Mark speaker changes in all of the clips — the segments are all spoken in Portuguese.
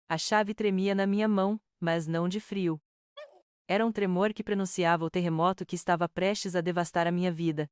Speaker 1: A chave tremia na minha mão, mas não de frio. Era um tremor que prenunciava o terremoto que estava prestes a devastar a minha vida.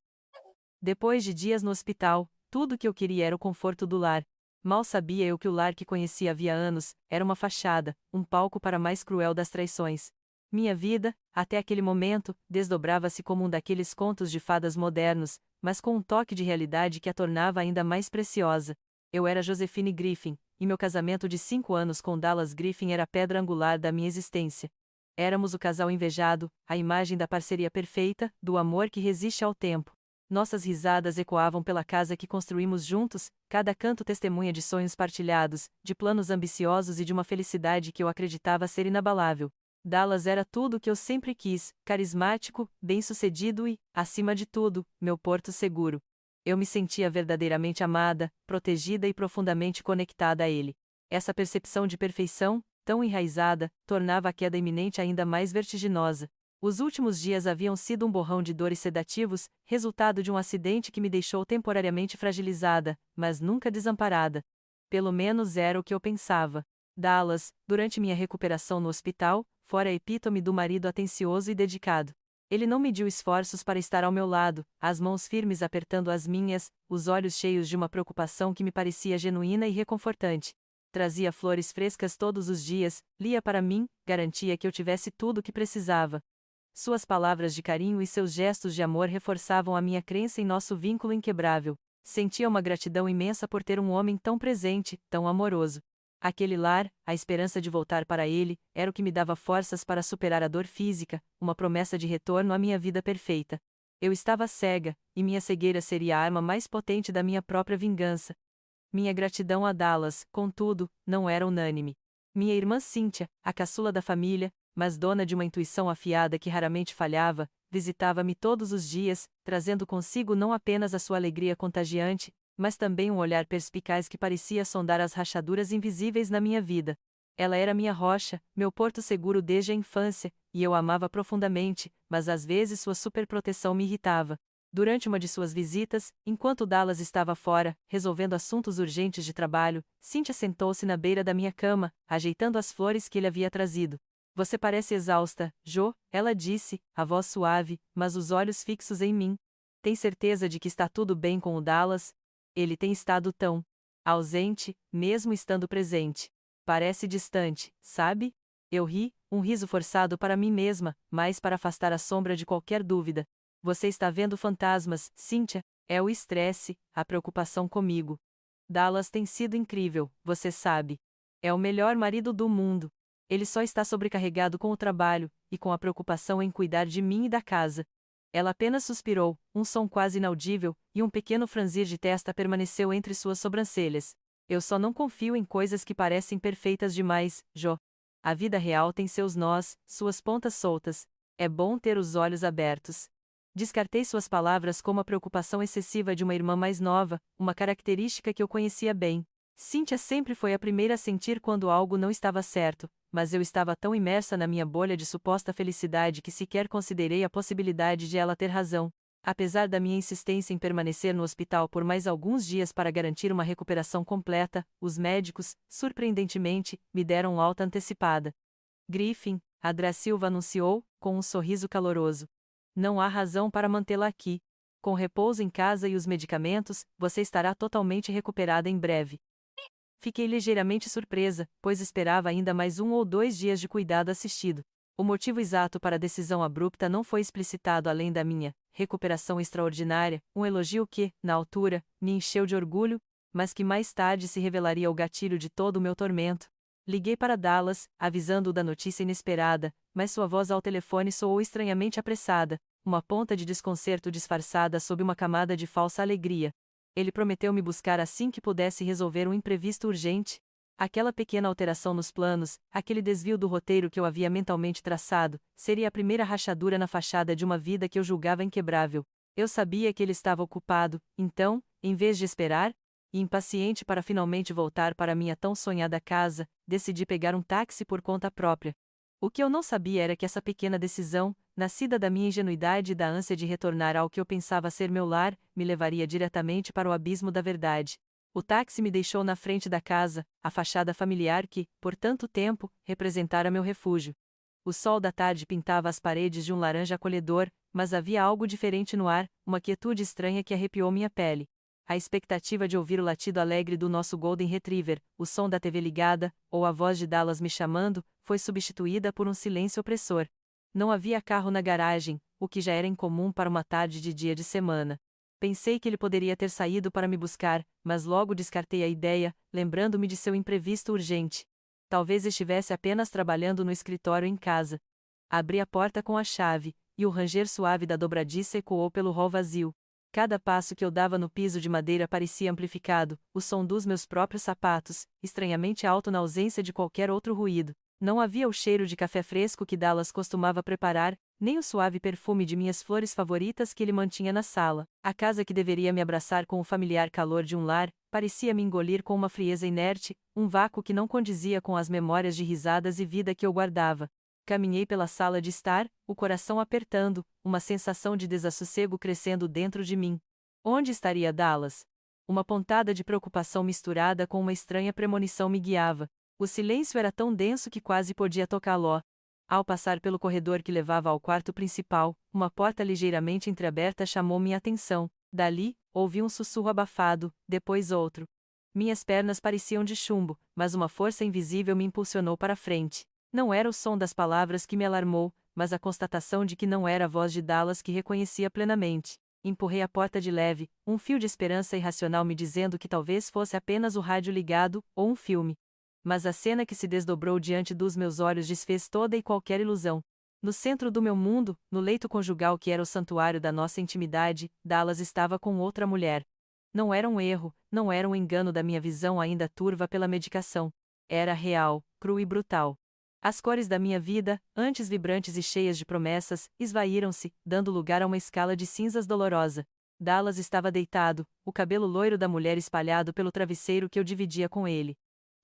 Speaker 1: Depois de dias no hospital, tudo o que eu queria era o conforto do lar. Mal sabia eu que o lar que conhecia havia anos era uma fachada, um palco para a mais cruel das traições. Minha vida, até aquele momento, desdobrava-se como um daqueles contos de fadas modernos, mas com um toque de realidade que a tornava ainda mais preciosa. Eu era Josephine Griffin, e meu casamento de 5 anos com Dallas Griffin era a pedra angular da minha existência. Éramos o casal invejado, a imagem da parceria perfeita, do amor que resiste ao tempo. Nossas risadas ecoavam pela casa que construímos juntos, cada canto testemunha de sonhos partilhados, de planos ambiciosos e de uma felicidade que eu acreditava ser inabalável. Dallas era tudo o que eu sempre quis, carismático, bem-sucedido e, acima de tudo, meu porto seguro. Eu me sentia verdadeiramente amada, protegida e profundamente conectada a ele. Essa percepção de perfeição, tão enraizada, tornava a queda iminente ainda mais vertiginosa. Os últimos dias haviam sido um borrão de dores sedativos, resultado de um acidente que me deixou temporariamente fragilizada, mas nunca desamparada. Pelo menos era o que eu pensava. Dallas, durante minha recuperação no hospital, fora a epítome do marido atencioso e dedicado. Ele não mediu esforços para estar ao meu lado, as mãos firmes apertando as minhas, os olhos cheios de uma preocupação que me parecia genuína e reconfortante. Trazia flores frescas todos os dias, lia para mim, garantia que eu tivesse tudo o que precisava. Suas palavras de carinho e seus gestos de amor reforçavam a minha crença em nosso vínculo inquebrável. Sentia uma gratidão imensa por ter um homem tão presente, tão amoroso. Aquele lar, a esperança de voltar para ele, era o que me dava forças para superar a dor física, uma promessa de retorno à minha vida perfeita. Eu estava cega, e minha cegueira seria a arma mais potente da minha própria vingança. Minha gratidão a Dallas, contudo, não era unânime. Minha irmã Cynthia, a caçula da família, mas dona de uma intuição afiada que raramente falhava, visitava-me todos os dias, trazendo consigo não apenas a sua alegria contagiante, mas também um olhar perspicaz que parecia sondar as rachaduras invisíveis na minha vida. Ela era minha rocha, meu porto seguro desde a infância, e eu a amava profundamente, mas às vezes sua superproteção me irritava. Durante uma de suas visitas, enquanto Dallas estava fora, resolvendo assuntos urgentes de trabalho, Cynthia sentou-se na beira da minha cama, ajeitando as flores que ele havia trazido. Você parece exausta, Jo, ela disse, a voz suave, mas os olhos fixos em mim. Tem certeza de que está tudo bem com o Dallas? Ele tem estado tão ausente, mesmo estando presente. Parece distante, sabe? Eu ri, um riso forçado para mim mesma, mas para afastar a sombra de qualquer dúvida. Você está vendo fantasmas, Cynthia? É o estresse, a preocupação comigo. Dallas tem sido incrível, você sabe. É o melhor marido do mundo. Ele só está sobrecarregado com o trabalho, e com a preocupação em cuidar de mim e da casa. Ela apenas suspirou, um som quase inaudível, e um pequeno franzir de testa permaneceu entre suas sobrancelhas. Eu só não confio em coisas que parecem perfeitas demais, Jo. A vida real tem seus nós, suas pontas soltas. É bom ter os olhos abertos. Descartei suas palavras como a preocupação excessiva de uma irmã mais nova, uma característica que eu conhecia bem. Cynthia sempre foi a primeira a sentir quando algo não estava certo, mas eu estava tão imersa na minha bolha de suposta felicidade que sequer considerei a possibilidade de ela ter razão. Apesar da minha insistência em permanecer no hospital por mais alguns dias para garantir uma recuperação completa, os médicos, surpreendentemente, me deram alta antecipada. Griffin, Adra Silva anunciou, com um sorriso caloroso. Não há razão para mantê-la aqui. Com repouso em casa e os medicamentos, você estará totalmente recuperada em breve. Fiquei ligeiramente surpresa, pois esperava ainda mais 1 ou 2 dias de cuidado assistido. O motivo exato para a decisão abrupta não foi explicitado além da minha recuperação extraordinária, um elogio que, na altura, me encheu de orgulho, mas que mais tarde se revelaria o gatilho de todo o meu tormento. Liguei para Dallas, avisando-o da notícia inesperada, mas sua voz ao telefone soou estranhamente apressada, uma ponta de desconcerto disfarçada sob uma camada de falsa alegria. Ele prometeu me buscar assim que pudesse resolver um imprevisto urgente. Aquela pequena alteração nos planos, aquele desvio do roteiro que eu havia mentalmente traçado, seria a primeira rachadura na fachada de uma vida que eu julgava inquebrável. Eu sabia que ele estava ocupado, então, em vez de esperar, e impaciente para finalmente voltar para minha tão sonhada casa, decidi pegar um táxi por conta própria. O que eu não sabia era que essa pequena decisão, nascida da minha ingenuidade e da ânsia de retornar ao que eu pensava ser meu lar, me levaria diretamente para o abismo da verdade. O táxi me deixou na frente da casa, a fachada familiar que, por tanto tempo, representara meu refúgio. O sol da tarde pintava as paredes de um laranja acolhedor, mas havia algo diferente no ar, uma quietude estranha que arrepiou minha pele. A expectativa de ouvir o latido alegre do nosso Golden Retriever, o som da TV ligada, ou a voz de Dallas me chamando, foi substituída por um silêncio opressor. Não havia carro na garagem, o que já era incomum para uma tarde de dia de semana. Pensei que ele poderia ter saído para me buscar, mas logo descartei a ideia, lembrando-me de seu imprevisto urgente. Talvez estivesse apenas trabalhando no escritório em casa. Abri a porta com a chave, e o ranger suave da dobradiça ecoou pelo hall vazio. Cada passo que eu dava no piso de madeira parecia amplificado, o som dos meus próprios sapatos, estranhamente alto na ausência de qualquer outro ruído. Não havia o cheiro de café fresco que Dallas costumava preparar, nem o suave perfume de minhas flores favoritas que ele mantinha na sala. A casa que deveria me abraçar com o familiar calor de um lar, parecia me engolir com uma frieza inerte, um vácuo que não condizia com as memórias de risadas e vida que eu guardava. Caminhei pela sala de estar, o coração apertando, uma sensação de desassossego crescendo dentro de mim. Onde estaria Dallas? Uma pontada de preocupação misturada com uma estranha premonição me guiava. O silêncio era tão denso que quase podia tocá-lo. Ao passar pelo corredor que levava ao quarto principal, uma porta ligeiramente entreaberta chamou minha atenção. Dali, ouvi um sussurro abafado, depois outro. Minhas pernas pareciam de chumbo, mas uma força invisível me impulsionou para frente. Não era o som das palavras que me alarmou, mas a constatação de que não era a voz de Dallas que reconhecia plenamente. Empurrei a porta de leve, um fio de esperança irracional me dizendo que talvez fosse apenas o rádio ligado, ou um filme. Mas a cena que se desdobrou diante dos meus olhos desfez toda e qualquer ilusão. No centro do meu mundo, no leito conjugal que era o santuário da nossa intimidade, Dallas estava com outra mulher. Não era um erro, não era um engano da minha visão ainda turva pela medicação. Era real, cru e brutal. As cores da minha vida, antes vibrantes e cheias de promessas, esvaíram-se, dando lugar a uma escala de cinzas dolorosa. Dallas estava deitado, o cabelo loiro da mulher espalhado pelo travesseiro que eu dividia com ele.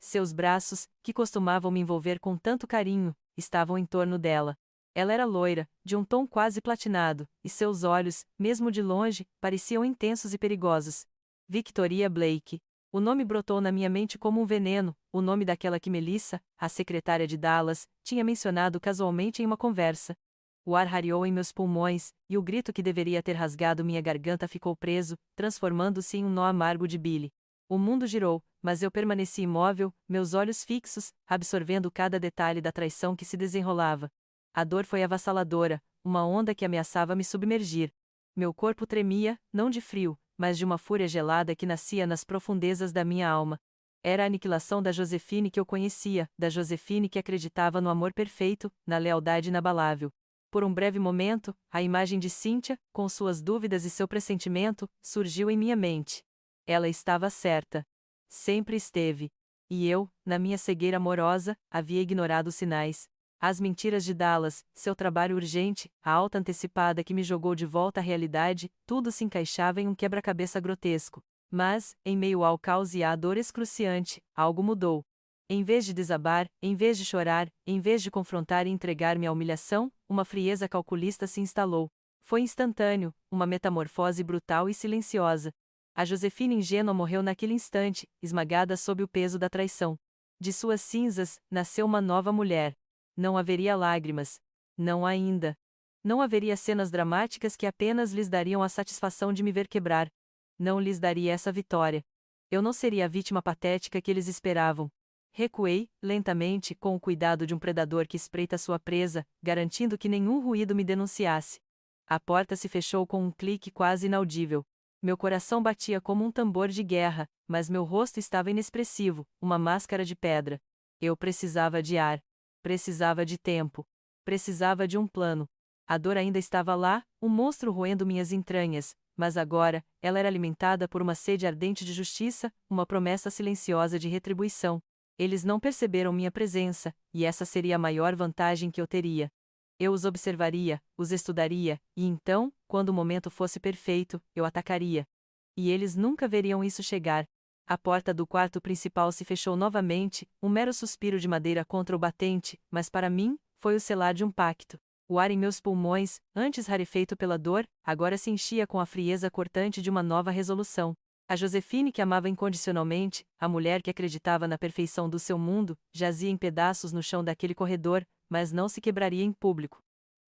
Speaker 1: Seus braços, que costumavam me envolver com tanto carinho, estavam em torno dela. Ela era loira, de um tom quase platinado, e seus olhos, mesmo de longe, pareciam intensos e perigosos. Victoria Blake. O nome brotou na minha mente como um veneno, o nome daquela que Melissa, a secretária de Dallas, tinha mencionado casualmente em uma conversa. O ar rareou em meus pulmões, e o grito que deveria ter rasgado minha garganta ficou preso, transformando-se em um nó amargo de bile. O mundo girou, mas eu permaneci imóvel, meus olhos fixos, absorvendo cada detalhe da traição que se desenrolava. A dor foi avassaladora, uma onda que ameaçava me submergir. Meu corpo tremia, não de frio, mas de uma fúria gelada que nascia nas profundezas da minha alma. Era a aniquilação da Josefine que eu conhecia, da Josefine que acreditava no amor perfeito, na lealdade inabalável. Por um breve momento, a imagem de Cynthia, com suas dúvidas e seu pressentimento, surgiu em minha mente. Ela estava certa. Sempre esteve. E eu, na minha cegueira amorosa, havia ignorado os sinais. As mentiras de Dallas, seu trabalho urgente, a alta antecipada que me jogou de volta à realidade, tudo se encaixava em um quebra-cabeça grotesco. Mas, em meio ao caos e à dor excruciante, algo mudou. Em vez de desabar, em vez de chorar, em vez de confrontar e entregar-me à humilhação, uma frieza calculista se instalou. Foi instantâneo, uma metamorfose brutal e silenciosa. A Josefine ingênua morreu naquele instante, esmagada sob o peso da traição. De suas cinzas, nasceu uma nova mulher. Não haveria lágrimas. Não ainda. Não haveria cenas dramáticas que apenas lhes dariam a satisfação de me ver quebrar. Não lhes daria essa vitória. Eu não seria a vítima patética que eles esperavam. Recuei, lentamente, com o cuidado de um predador que espreita sua presa, garantindo que nenhum ruído me denunciasse. A porta se fechou com um clique quase inaudível. Meu coração batia como um tambor de guerra, mas meu rosto estava inexpressivo, uma máscara de pedra. Eu precisava de ar. Precisava de tempo. Precisava de um plano. A dor ainda estava lá, um monstro roendo minhas entranhas, mas agora, ela era alimentada por uma sede ardente de justiça, uma promessa silenciosa de retribuição. Eles não perceberam minha presença, e essa seria a maior vantagem que eu teria. Eu os observaria, os estudaria, e então, quando o momento fosse perfeito, eu atacaria. E eles nunca veriam isso chegar. A porta do quarto principal se fechou novamente, um mero suspiro de madeira contra o batente, mas para mim, foi o selar de um pacto. O ar em meus pulmões, antes rarefeito pela dor, agora se enchia com a frieza cortante de uma nova resolução. A Josefine que amava incondicionalmente, a mulher que acreditava na perfeição do seu mundo, jazia em pedaços no chão daquele corredor, mas não se quebraria em público.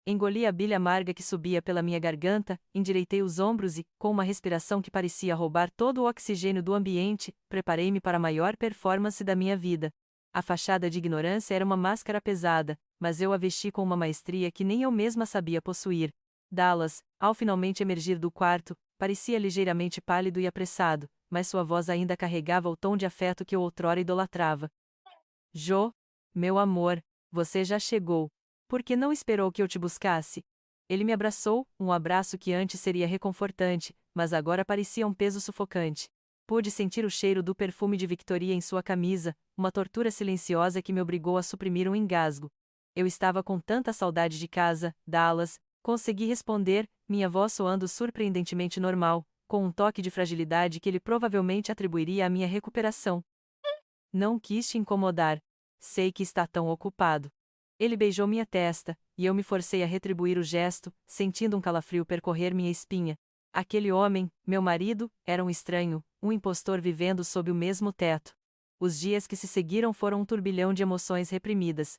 Speaker 1: Engoli a bilha amarga que subia pela minha garganta, endireitei os ombros e, com uma respiração que parecia roubar todo o oxigênio do ambiente, preparei-me para a maior performance da minha vida. A fachada de ignorância era uma máscara pesada, mas eu a vesti com uma maestria que nem eu mesma sabia possuir. Dallas, ao finalmente emergir do quarto, parecia ligeiramente pálido e apressado, mas sua voz ainda carregava o tom de afeto que eu outrora idolatrava. Jo, meu amor, você já chegou. Por que não esperou que eu te buscasse? Ele me abraçou, um abraço que antes seria reconfortante, mas agora parecia um peso sufocante. Pude sentir o cheiro do perfume de Victoria em sua camisa, uma tortura silenciosa que me obrigou a suprimir um engasgo. Eu estava com tanta saudade de casa, Dallas, consegui responder, minha voz soando surpreendentemente normal, com um toque de fragilidade que ele provavelmente atribuiria à minha recuperação. Não quis te incomodar. Sei que está tão ocupado. Ele beijou minha testa, e eu me forcei a retribuir o gesto, sentindo um calafrio percorrer minha espinha. Aquele homem, meu marido, era um estranho, um impostor vivendo sob o mesmo teto. Os dias que se seguiram foram um turbilhão de emoções reprimidas.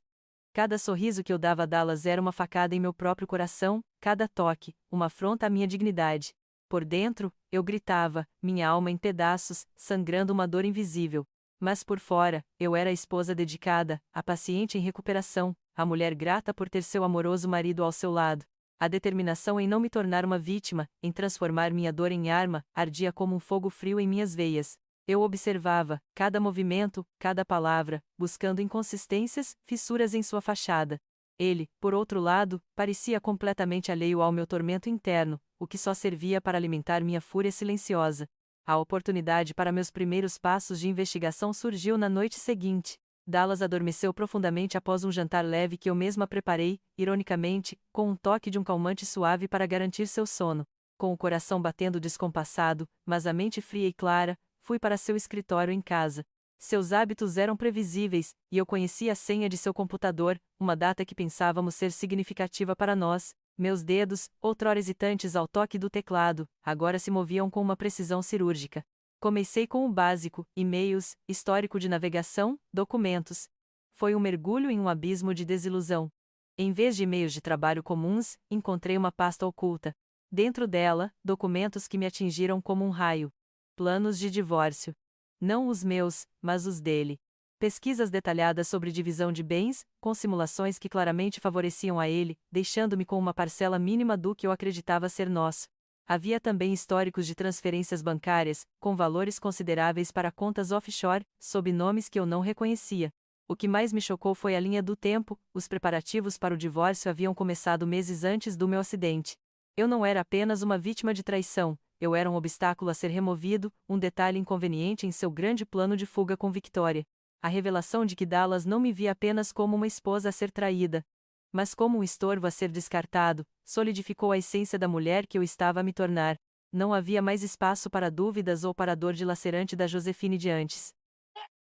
Speaker 1: Cada sorriso que eu dava a Dallas era uma facada em meu próprio coração, cada toque, uma afronta à minha dignidade. Por dentro, eu gritava, minha alma em pedaços, sangrando uma dor invisível. Mas por fora, eu era a esposa dedicada, a paciente em recuperação, a mulher grata por ter seu amoroso marido ao seu lado. A determinação em não me tornar uma vítima, em transformar minha dor em arma, ardia como um fogo frio em minhas veias. Eu observava, cada movimento, cada palavra, buscando inconsistências, fissuras em sua fachada. Ele, por outro lado, parecia completamente alheio ao meu tormento interno, o que só servia para alimentar minha fúria silenciosa. A oportunidade para meus primeiros passos de investigação surgiu na noite seguinte. Dallas adormeceu profundamente após um jantar leve que eu mesma preparei, ironicamente, com um toque de um calmante suave para garantir seu sono. Com o coração batendo descompassado, mas a mente fria e clara, fui para seu escritório em casa. Seus hábitos eram previsíveis, e eu conhecia a senha de seu computador, uma data que pensávamos ser significativa para nós. Meus dedos, outrora hesitantes ao toque do teclado, agora se moviam com uma precisão cirúrgica. Comecei com o básico, e-mails, histórico de navegação, documentos. Foi um mergulho em um abismo de desilusão. Em vez de e-mails de trabalho comuns, encontrei uma pasta oculta. Dentro dela, documentos que me atingiram como um raio. Planos de divórcio. Não os meus, mas os dele. Pesquisas detalhadas sobre divisão de bens, com simulações que claramente favoreciam a ele, deixando-me com uma parcela mínima do que eu acreditava ser nosso. Havia também históricos de transferências bancárias, com valores consideráveis para contas offshore, sob nomes que eu não reconhecia. O que mais me chocou foi a linha do tempo, os preparativos para o divórcio haviam começado meses antes do meu acidente. Eu não era apenas uma vítima de traição, eu era um obstáculo a ser removido, um detalhe inconveniente em seu grande plano de fuga com Victoria. A revelação de que Dallas não me via apenas como uma esposa a ser traída, mas como um estorvo a ser descartado, solidificou a essência da mulher que eu estava a me tornar. Não havia mais espaço para dúvidas ou para a dor dilacerante da Josefine de antes.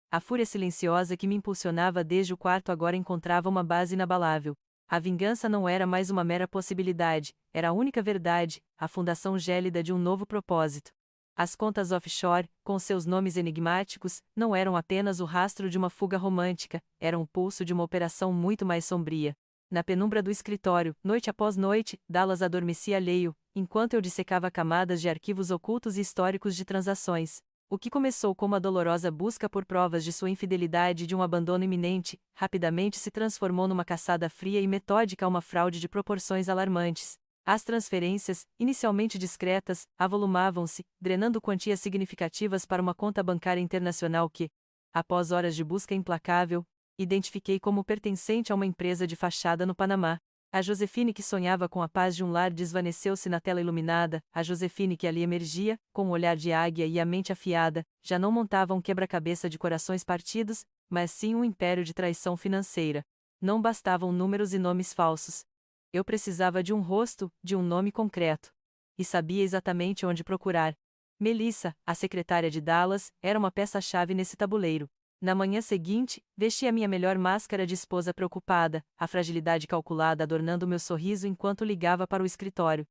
Speaker 1: A fúria silenciosa que me impulsionava desde o quarto agora encontrava uma base inabalável. A vingança não era mais uma mera possibilidade, era a única verdade, a fundação gélida de um novo propósito. As contas offshore, com seus nomes enigmáticos, não eram apenas o rastro de uma fuga romântica, eram o pulso de uma operação muito mais sombria. Na penumbra do escritório, noite após noite, Dallas adormecia alheio, enquanto eu dissecava camadas de arquivos ocultos e históricos de transações. O que começou como uma dolorosa busca por provas de sua infidelidade e de um abandono iminente, rapidamente se transformou numa caçada fria e metódica a uma fraude de proporções alarmantes. As transferências, inicialmente discretas, avolumavam-se, drenando quantias significativas para uma conta bancária internacional que, após horas de busca implacável, identifiquei como pertencente a uma empresa de fachada no Panamá. A Josefine que sonhava com a paz de um lar desvaneceu-se na tela iluminada, a Josefine que ali emergia, com o olhar de águia e a mente afiada, já não montava um quebra-cabeça de corações partidos, mas sim um império de traição financeira. Não bastavam números e nomes falsos. Eu precisava de um rosto, de um nome concreto. E sabia exatamente onde procurar. Melissa, a secretária de Dallas, era uma peça-chave nesse tabuleiro. Na manhã seguinte, vesti a minha melhor máscara de esposa preocupada, a fragilidade calculada adornando meu sorriso enquanto ligava para o escritório.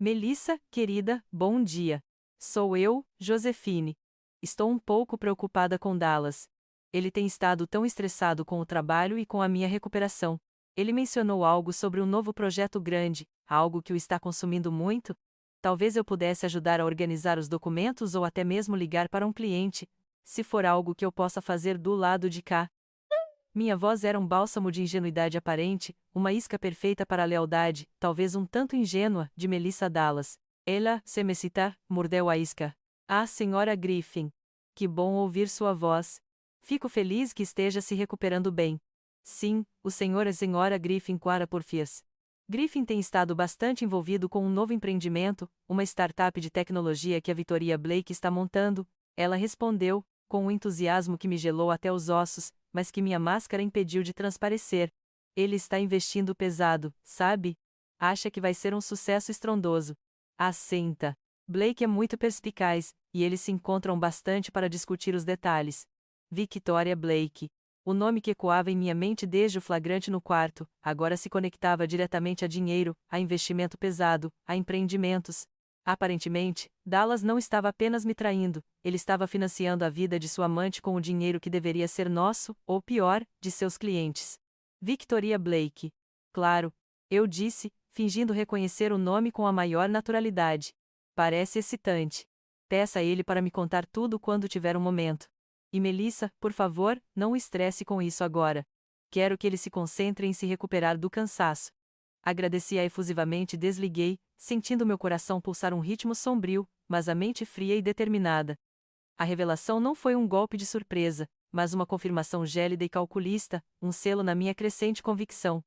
Speaker 1: Melissa, querida, bom dia. Sou eu, Josefine. Estou um pouco preocupada com Dallas. Ele tem estado tão estressado com o trabalho e com a minha recuperação. Ele mencionou algo sobre um novo projeto grande, algo que o está consumindo muito? Talvez eu pudesse ajudar a organizar os documentos ou até mesmo ligar para um cliente, se for algo que eu possa fazer do lado de cá. Minha voz era um bálsamo de ingenuidade aparente, uma isca perfeita para a lealdade, talvez um tanto ingênua, de Melissa Dallas. Ela, se me citar, mordeu a isca. Ah, senhora Griffin. Que bom ouvir sua voz. Fico feliz que esteja se recuperando bem. Sim, o senhor e a senhora Griffin Quara Porfias. Griffin tem estado bastante envolvido com um novo empreendimento, uma startup de tecnologia que a Victoria Blake está montando. Ela respondeu, com um entusiasmo que me gelou até os ossos, mas que minha máscara impediu de transparecer. Ele está investindo pesado, sabe? Acha que vai ser um sucesso estrondoso. Assenta. Blake é muito perspicaz, e eles se encontram bastante para discutir os detalhes. Victoria Blake. O nome que ecoava em minha mente desde o flagrante no quarto, agora se conectava diretamente a dinheiro, a investimento pesado, a empreendimentos. Aparentemente, Dallas não estava apenas me traindo, ele estava financiando a vida de sua amante com o dinheiro que deveria ser nosso, ou pior, de seus clientes. Victoria Blake. Claro. Eu disse, fingindo reconhecer o nome com a maior naturalidade. Parece excitante. Peça a ele para me contar tudo quando tiver um momento. E Melissa, por favor, não o estresse com isso agora. Quero que ele se concentre em se recuperar do cansaço. Agradeci-a efusivamente e desliguei, sentindo meu coração pulsar um ritmo sombrio, mas a mente fria e determinada. A revelação não foi um golpe de surpresa, mas uma confirmação gélida e calculista, um selo na minha crescente convicção.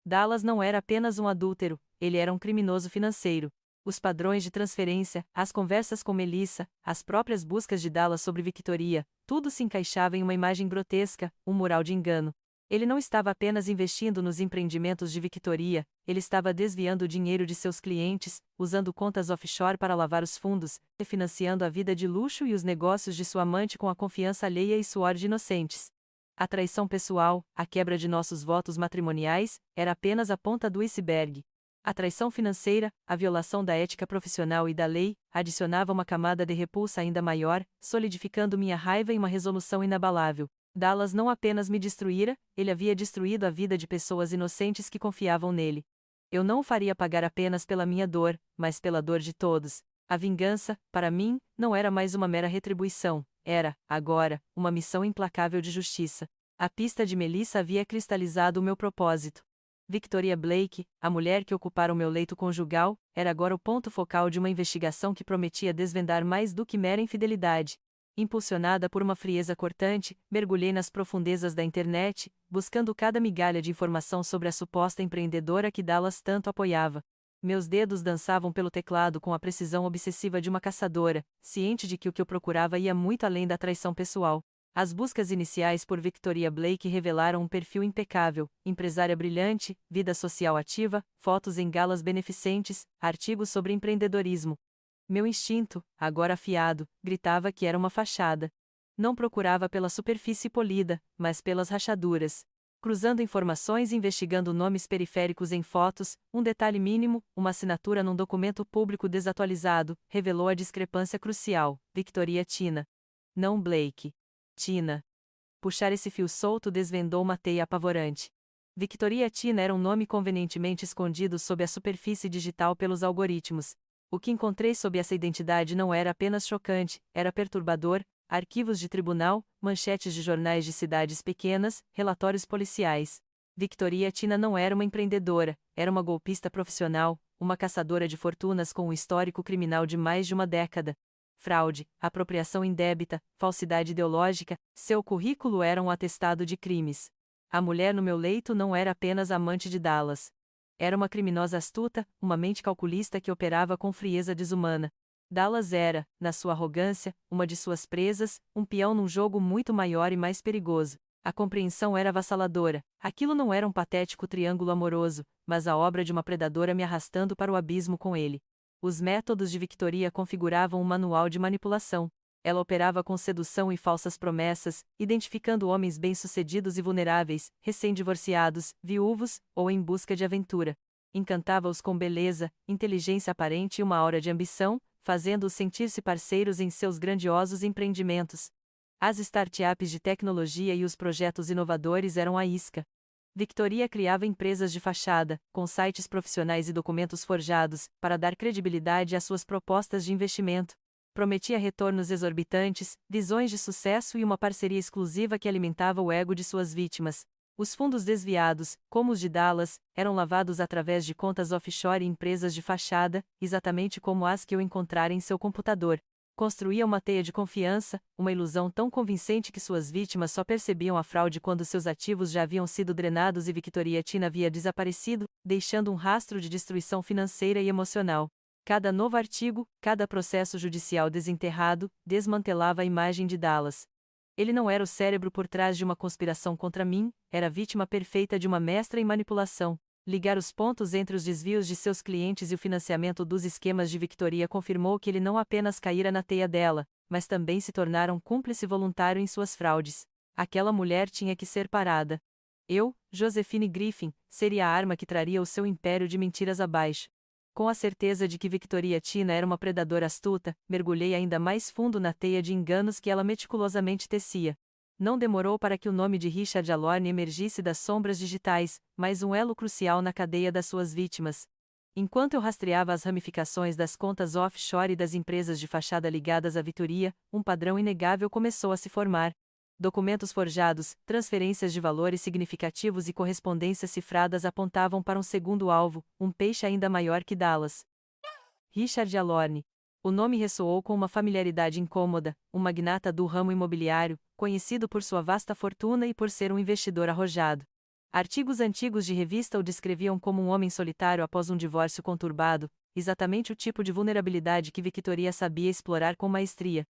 Speaker 1: Dallas não era apenas um adúltero, ele era um criminoso financeiro. Os padrões de transferência, as conversas com Melissa, as próprias buscas de Dallas sobre Victoria, tudo se encaixava em uma imagem grotesca, um mural de engano. Ele não estava apenas investindo nos empreendimentos de Victoria, ele estava desviando o dinheiro de seus clientes, usando contas offshore para lavar os fundos, refinanciando a vida de luxo e os negócios de sua amante com a confiança alheia e suor de inocentes. A traição pessoal, a quebra de nossos votos matrimoniais, era apenas a ponta do iceberg. A traição financeira, a violação da ética profissional e da lei, adicionava uma camada de repulsa ainda maior, solidificando minha raiva em uma resolução inabalável. Dallas não apenas me destruíra, ele havia destruído a vida de pessoas inocentes que confiavam nele. Eu não o faria pagar apenas pela minha dor, mas pela dor de todos. A vingança, para mim, não era mais uma mera retribuição, era, agora, uma missão implacável de justiça. A pista de Melissa havia cristalizado o meu propósito. Victoria Blake, a mulher que ocupara o meu leito conjugal, era agora o ponto focal de uma investigação que prometia desvendar mais do que mera infidelidade. Impulsionada por uma frieza cortante, mergulhei nas profundezas da internet, buscando cada migalha de informação sobre a suposta empreendedora que Dallas tanto apoiava. Meus dedos dançavam pelo teclado com a precisão obsessiva de uma caçadora, ciente de que o que eu procurava ia muito além da traição pessoal. As buscas iniciais por Victoria Blake revelaram um perfil impecável, empresária brilhante, vida social ativa, fotos em galas beneficentes, artigos sobre empreendedorismo. Meu instinto, agora afiado, gritava que era uma fachada. Não procurava pela superfície polida, mas pelas rachaduras. Cruzando informações e investigando nomes periféricos em fotos, um detalhe mínimo, uma assinatura num documento público desatualizado, revelou a discrepância crucial. Victoria Tina. Não Blake. Tina. Puxar esse fio solto desvendou uma teia apavorante. Victoria Tina era um nome convenientemente escondido sob a superfície digital pelos algoritmos. O que encontrei sob essa identidade não era apenas chocante, era perturbador: arquivos de tribunal, manchetes de jornais de cidades pequenas, relatórios policiais. Victoria Tina não era uma empreendedora, era uma golpista profissional, uma caçadora de fortunas com um histórico criminal de mais de uma década. Fraude, apropriação indébita, falsidade ideológica, seu currículo era um atestado de crimes. A mulher no meu leito não era apenas amante de Dallas. Era uma criminosa astuta, uma mente calculista que operava com frieza desumana. Dallas era, na sua arrogância, uma de suas presas, um peão num jogo muito maior e mais perigoso. A compreensão era avassaladora. Aquilo não era um patético triângulo amoroso, mas a obra de uma predadora me arrastando para o abismo com ele. Os métodos de Victoria configuravam um manual de manipulação. Ela operava com sedução e falsas promessas, identificando homens bem-sucedidos e vulneráveis, recém-divorciados, viúvos, ou em busca de aventura. Encantava-os com beleza, inteligência aparente e uma aura de ambição, fazendo-os sentir-se parceiros em seus grandiosos empreendimentos. As startups de tecnologia e os projetos inovadores eram a isca. Victoria criava empresas de fachada, com sites profissionais e documentos forjados, para dar credibilidade às suas propostas de investimento. Prometia retornos exorbitantes, visões de sucesso e uma parceria exclusiva que alimentava o ego de suas vítimas. Os fundos desviados, como os de Dallas, eram lavados através de contas offshore e empresas de fachada, exatamente como as que eu encontrara em seu computador. Construía uma teia de confiança, uma ilusão tão convincente que suas vítimas só percebiam a fraude quando seus ativos já haviam sido drenados e Victoria Tina havia desaparecido, deixando um rastro de destruição financeira e emocional. Cada novo artigo, cada processo judicial desenterrado, desmantelava a imagem de Dallas. Ele não era o cérebro por trás de uma conspiração contra mim, era a vítima perfeita de uma mestra em manipulação. Ligar os pontos entre os desvios de seus clientes e o financiamento dos esquemas de Victoria confirmou que ele não apenas caíra na teia dela, mas também se tornara um cúmplice voluntário em suas fraudes. Aquela mulher tinha que ser parada. Eu, Josephine Griffin, seria a arma que traria o seu império de mentiras abaixo. Com a certeza de que Victoria Tina era uma predadora astuta, mergulhei ainda mais fundo na teia de enganos que ela meticulosamente tecia. Não demorou para que o nome de Richard Alorne emergisse das sombras digitais, mais um elo crucial na cadeia das suas vítimas. Enquanto eu rastreava as ramificações das contas offshore e das empresas de fachada ligadas à Victoria, um padrão inegável começou a se formar. Documentos forjados, transferências de valores significativos e correspondências cifradas apontavam para um segundo alvo, um peixe ainda maior que Dallas. Richard Alorne. O nome ressoou com uma familiaridade incômoda, um magnata do ramo imobiliário, conhecido por sua vasta fortuna e por ser um investidor arrojado. Artigos antigos de revista o descreviam como um homem solitário após um divórcio conturbado, exatamente o tipo de vulnerabilidade que Victoria sabia explorar com maestria.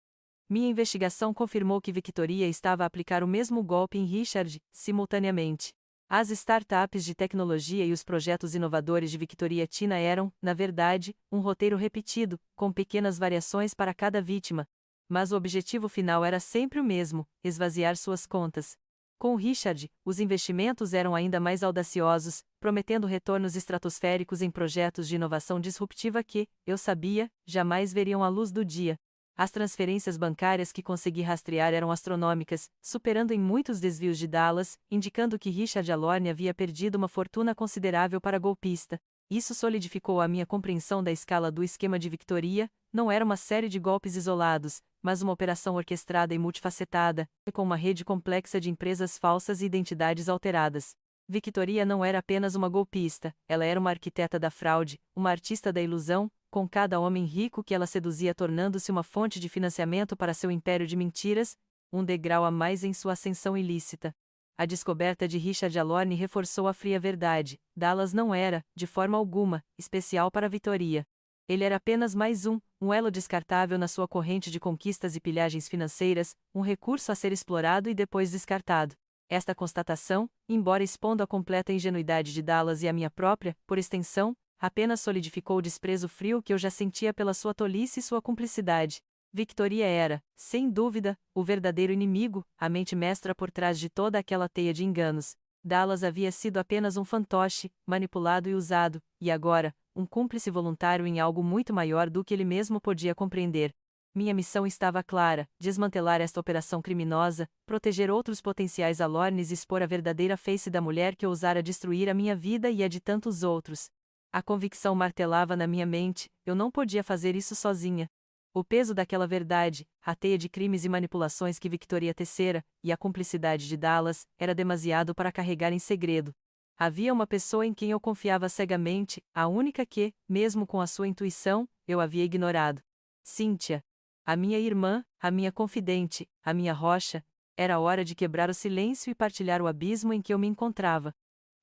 Speaker 1: Minha investigação confirmou que Victoria estava a aplicar o mesmo golpe em Richard, simultaneamente. As startups de tecnologia e os projetos inovadores de Victoria Tina eram, na verdade, um roteiro repetido, com pequenas variações para cada vítima. Mas o objetivo final era sempre o mesmo: esvaziar suas contas. Com Richard, os investimentos eram ainda mais audaciosos, prometendo retornos estratosféricos em projetos de inovação disruptiva que, eu sabia, jamais veriam a luz do dia. As transferências bancárias que consegui rastrear eram astronômicas, superando em muitos desvios de Dallas, indicando que Richard Alorne havia perdido uma fortuna considerável para golpista. Isso solidificou a minha compreensão da escala do esquema de Victoria. Não era uma série de golpes isolados, mas uma operação orquestrada e multifacetada, com uma rede complexa de empresas falsas e identidades alteradas. Victoria não era apenas uma golpista, ela era uma arquiteta da fraude, uma artista da ilusão, com cada homem rico que ela seduzia tornando-se uma fonte de financiamento para seu império de mentiras, um degrau a mais em sua ascensão ilícita. A descoberta de Richard Alorne reforçou a fria verdade: Dallas não era, de forma alguma, especial para Victoria. Ele era apenas mais um elo descartável na sua corrente de conquistas e pilhagens financeiras, um recurso a ser explorado e depois descartado. Esta constatação, embora expondo a completa ingenuidade de Dallas e a minha própria, por extensão, apenas solidificou o desprezo frio que eu já sentia pela sua tolice e sua cumplicidade. Victoria era, sem dúvida, o verdadeiro inimigo, a mente mestra por trás de toda aquela teia de enganos. Dallas havia sido apenas um fantoche, manipulado e usado, e agora, um cúmplice voluntário em algo muito maior do que ele mesmo podia compreender. Minha missão estava clara: desmantelar esta operação criminosa, proteger outros potenciais Alornes e expor a verdadeira face da mulher que ousara destruir a minha vida e a de tantos outros. A convicção martelava na minha mente: eu não podia fazer isso sozinha. O peso daquela verdade, a teia de crimes e manipulações que Victoria tecera, e a cumplicidade de Dallas, era demasiado para carregar em segredo. Havia uma pessoa em quem eu confiava cegamente, a única que, mesmo com a sua intuição, eu havia ignorado. Cynthia. A minha irmã, a minha confidente, a minha rocha. Era hora de quebrar o silêncio e partilhar o abismo em que eu me encontrava.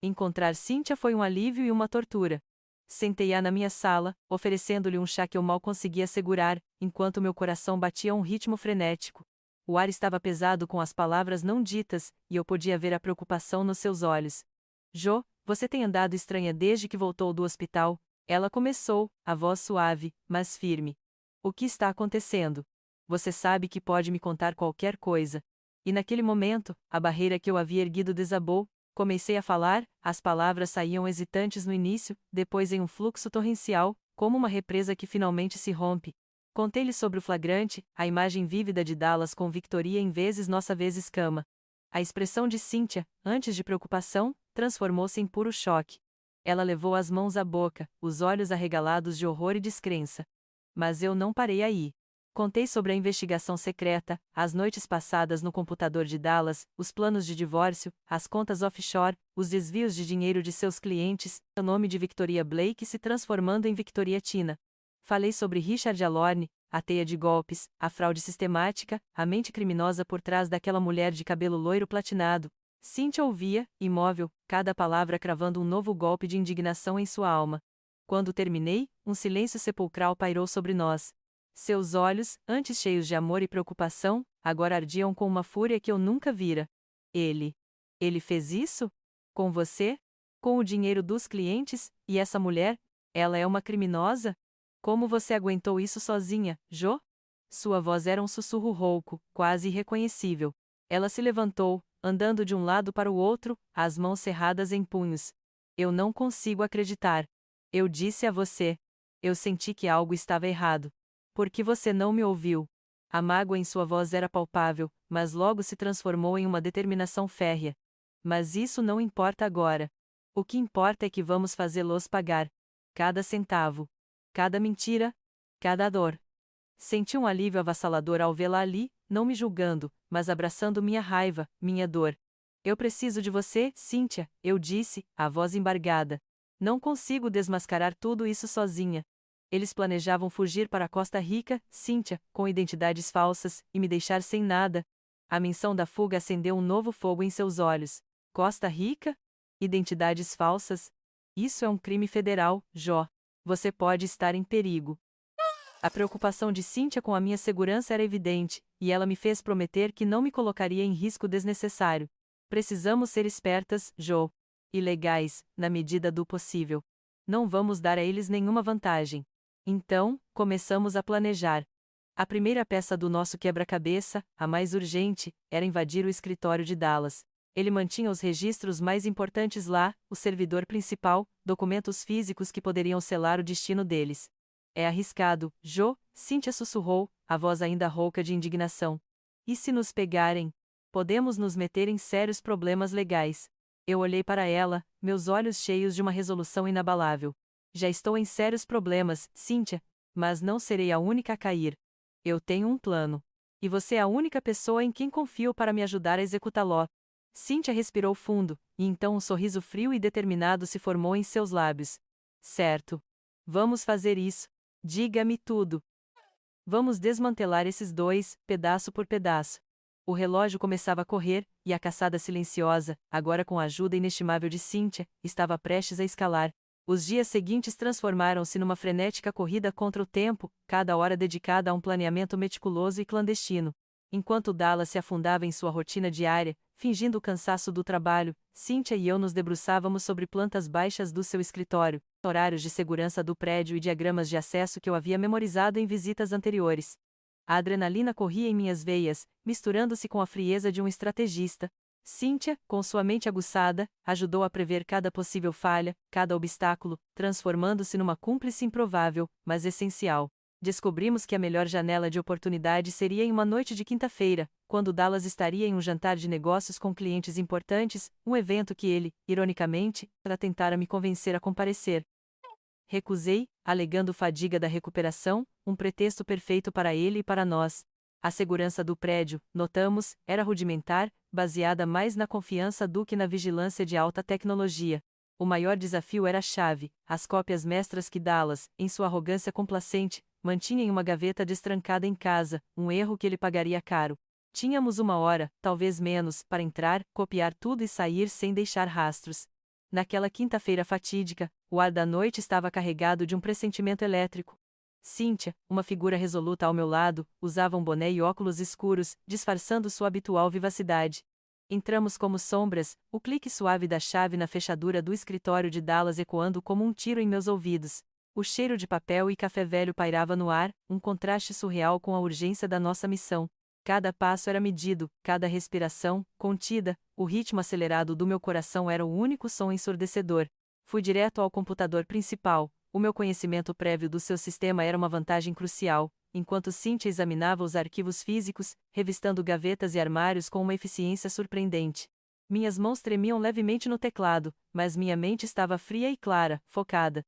Speaker 1: Encontrar Cynthia foi um alívio e uma tortura. Sentei-a na minha sala, oferecendo-lhe um chá que eu mal conseguia segurar, enquanto meu coração batia a um ritmo frenético. O ar estava pesado com as palavras não ditas, e eu podia ver a preocupação nos seus olhos. Jo, você tem andado estranha desde que voltou do hospital, ela começou, a voz suave, mas firme. O que está acontecendo? Você sabe que pode me contar qualquer coisa. E naquele momento, a barreira que eu havia erguido desabou. Comecei a falar, as palavras saíam hesitantes no início, depois em um fluxo torrencial, como uma represa que finalmente se rompe. Contei-lhe sobre o flagrante, a imagem vívida de Dallas com Victoria em vezes nossa vezes cama. A expressão de Cynthia, antes de preocupação, transformou-se em puro choque. Ela levou as mãos à boca, os olhos arregalados de horror e descrença. Mas eu não parei aí. Contei sobre a investigação secreta, as noites passadas no computador de Dallas, os planos de divórcio, as contas offshore, os desvios de dinheiro de seus clientes, o nome de Victoria Blake se transformando em Victoria Tina. Falei sobre Richard Alorne, a teia de golpes, a fraude sistemática, a mente criminosa por trás daquela mulher de cabelo loiro platinado. Cynthia ouvia, imóvel, cada palavra cravando um novo golpe de indignação em sua alma. Quando terminei, um silêncio sepulcral pairou sobre nós. Seus olhos, antes cheios de amor e preocupação, agora ardiam com uma fúria que eu nunca vira. Ele fez isso? Com você? Com o dinheiro dos clientes? E essa mulher? Ela é uma criminosa? Como você aguentou isso sozinha, Jo? Sua voz era um sussurro rouco, quase irreconhecível. Ela se levantou, andando de um lado para o outro, as mãos cerradas em punhos. Eu não consigo acreditar. Eu disse a você. Eu senti que algo estava errado. Por que você não me ouviu? A mágoa em sua voz era palpável, mas logo se transformou em uma determinação férrea. Mas isso não importa agora. O que importa é que vamos fazê-los pagar. Cada centavo. Cada mentira. Cada dor. Senti um alívio avassalador ao vê-la ali, não me julgando, mas abraçando minha raiva, minha dor. Eu preciso de você, Cynthia, eu disse, a voz embargada. Não consigo desmascarar tudo isso sozinha. Eles planejavam fugir para a Costa Rica, Cynthia, com identidades falsas, e me deixar sem nada. A menção da fuga acendeu um novo fogo em seus olhos. Costa Rica? Identidades falsas? Isso é um crime federal, Jo. Você pode estar em perigo. A preocupação de Cynthia com a minha segurança era evidente, e ela me fez prometer que não me colocaria em risco desnecessário. Precisamos ser espertas, Jo. E legais, na medida do possível. Não vamos dar a eles nenhuma vantagem. Então, começamos a planejar. A primeira peça do nosso quebra-cabeça, a mais urgente, era invadir o escritório de Dallas. Ele mantinha os registros mais importantes lá, o servidor principal, documentos físicos que poderiam selar o destino deles. É arriscado, Jo, Cynthia sussurrou, a voz ainda rouca de indignação. E se nos pegarem? Podemos nos meter em sérios problemas legais. Eu olhei para ela, meus olhos cheios de uma resolução inabalável. Já estou em sérios problemas, Cynthia, mas não serei a única a cair. Eu tenho um plano. E você é a única pessoa em quem confio para me ajudar a executá-lo. Cynthia respirou fundo, e então um sorriso frio e determinado se formou em seus lábios. Certo. Vamos fazer isso. Diga-me tudo. Vamos desmantelar esses dois, pedaço por pedaço. O relógio começava a correr, e a caçada silenciosa, agora com a ajuda inestimável de Cynthia, estava prestes a escalar. Os dias seguintes transformaram-se numa frenética corrida contra o tempo, cada hora dedicada a um planeamento meticuloso e clandestino. Enquanto Dallas se afundava em sua rotina diária, fingindo o cansaço do trabalho, Cynthia e eu nos debruçávamos sobre plantas baixas do seu escritório, horários de segurança do prédio e diagramas de acesso que eu havia memorizado em visitas anteriores. A adrenalina corria em minhas veias, misturando-se com a frieza de um estrategista. Cynthia, com sua mente aguçada, ajudou a prever cada possível falha, cada obstáculo, transformando-se numa cúmplice improvável, mas essencial. Descobrimos que a melhor janela de oportunidade seria em uma noite de quinta-feira, quando Dallas estaria em um jantar de negócios com clientes importantes, um evento que ele, ironicamente, tentara me convencer a comparecer. Recusei, alegando fadiga da recuperação, um pretexto perfeito para ele e para nós. A segurança do prédio, notamos, era rudimentar, baseada mais na confiança do que na vigilância de alta tecnologia. O maior desafio era a chave, as cópias mestras que Dallas, em sua arrogância complacente, mantinha em uma gaveta destrancada em casa, um erro que ele pagaria caro. Tínhamos 1 hora, talvez menos, para entrar, copiar tudo e sair sem deixar rastros. Naquela quinta-feira fatídica, o ar da noite estava carregado de um pressentimento elétrico. Cynthia, uma figura resoluta ao meu lado, usava um boné e óculos escuros, disfarçando sua habitual vivacidade. Entramos como sombras, o clique suave da chave na fechadura do escritório de Dallas ecoando como um tiro em meus ouvidos. O cheiro de papel e café velho pairava no ar, um contraste surreal com a urgência da nossa missão. Cada passo era medido, cada respiração, contida, o ritmo acelerado do meu coração era o único som ensurdecedor. Fui direto ao computador principal. O meu conhecimento prévio do seu sistema era uma vantagem crucial. enquanto Cynthia examinava os arquivos físicos, revistando gavetas e armários com uma eficiência surpreendente. Minhas mãos tremiam levemente no teclado, mas minha mente estava fria e clara, focada.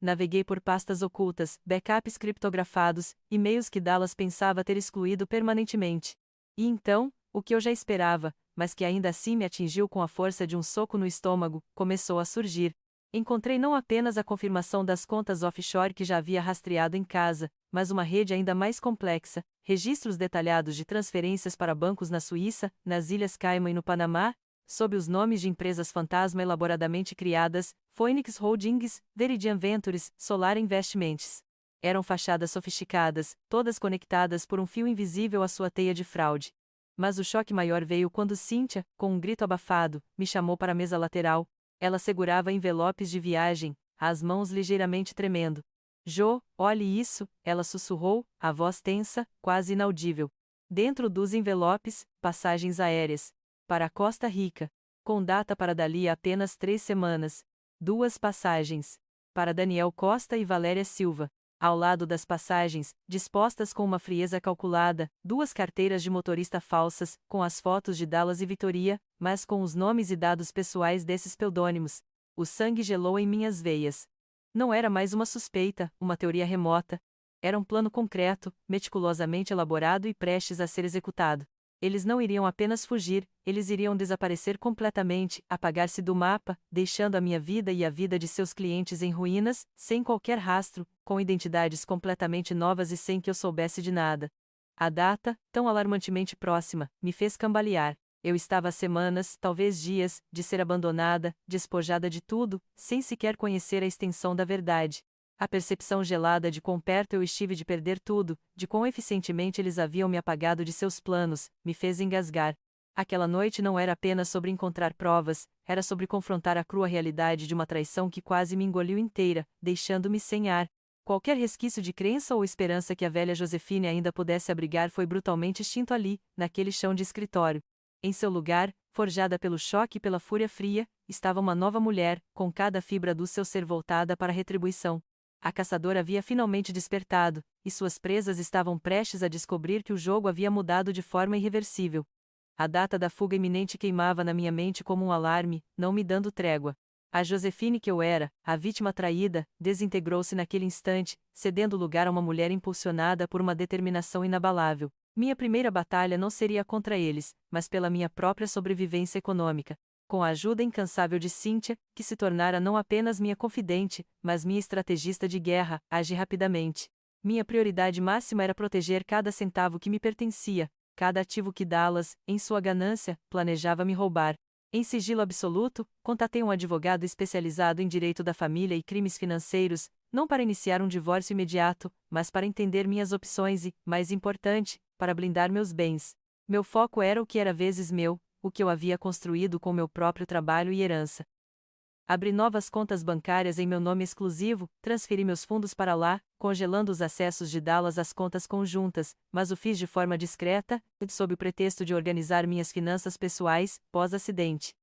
Speaker 1: Naveguei por pastas ocultas, backups criptografados, e-mails que Dallas pensava ter excluído permanentemente. E então, o que eu já esperava, mas que ainda assim me atingiu com a força de um soco no estômago, começou a surgir. Encontrei não apenas a confirmação das contas offshore que já havia rastreado em casa, mas uma rede ainda mais complexa, registros detalhados de transferências para bancos na Suíça, nas Ilhas Cayman e no Panamá, sob os nomes de empresas fantasma elaboradamente criadas, Phoenix Holdings, Veridian Ventures, Solar Investments. Eram fachadas sofisticadas, todas conectadas por um fio invisível à sua teia de fraude. Mas o choque maior veio quando Cynthia, com um grito abafado, me chamou para a mesa lateral. Ela segurava envelopes de viagem, as mãos ligeiramente tremendo. "Jo, olhe isso", ela sussurrou, a voz tensa, quase inaudível. Dentro dos envelopes, passagens aéreas. Para a Costa Rica. Com data para dali a apenas 3 semanas. 2 passagens. Para Daniel Costa e Valéria Silva. Ao lado das passagens, dispostas com uma frieza calculada, 2 carteiras de motorista falsas, com as fotos de Dallas e Vitoria, mas com os nomes e dados pessoais desses pseudônimos. O sangue gelou em minhas veias. Não era mais uma suspeita, uma teoria remota. Era um plano concreto, meticulosamente elaborado e prestes a ser executado. Eles não iriam apenas fugir, eles iriam desaparecer completamente, apagar-se do mapa, deixando a minha vida e a vida de seus clientes em ruínas, sem qualquer rastro, com identidades completamente novas e sem que eu soubesse de nada. A data, tão alarmantemente próxima, me fez cambalear. Eu estava a semanas, talvez dias, de ser abandonada, despojada de tudo, sem sequer conhecer a extensão da verdade. A percepção gelada de quão perto eu estive de perder tudo, de quão eficientemente eles haviam me apagado de seus planos, me fez engasgar. Aquela noite não era apenas sobre encontrar provas, era sobre confrontar a crua realidade de uma traição que quase me engoliu inteira, deixando-me sem ar. Qualquer resquício de crença ou esperança que a velha Josefine ainda pudesse abrigar foi brutalmente extinto ali, naquele chão de escritório. Em seu lugar, forjada pelo choque e pela fúria fria, estava uma nova mulher, com cada fibra do seu ser voltada para a retribuição. A caçadora havia finalmente despertado, e suas presas estavam prestes a descobrir que o jogo havia mudado de forma irreversível. A data da fuga iminente queimava na minha mente como um alarme, não me dando trégua. A Josefine que eu era, a vítima traída, desintegrou-se naquele instante, cedendo lugar a uma mulher impulsionada por uma determinação inabalável. Minha primeira batalha não seria contra eles, mas pela minha própria sobrevivência econômica. Com a ajuda incansável de Cynthia, que se tornara não apenas minha confidente, mas minha estrategista de guerra, agi rapidamente. Minha prioridade máxima era proteger cada centavo que me pertencia, cada ativo que Dallas, em sua ganância, planejava me roubar. Em sigilo absoluto, contatei um advogado especializado em direito da família e crimes financeiros, não para iniciar um divórcio imediato, mas para entender minhas opções e, mais importante, para blindar meus bens. Meu foco era o que era vezes meu, o que eu havia construído com meu próprio trabalho e herança. Abri novas contas bancárias em meu nome exclusivo, transferi meus fundos para lá, congelando os acessos de Dallas às contas conjuntas, mas o fiz de forma discreta, sob o pretexto de organizar minhas finanças pessoais, pós-acidente.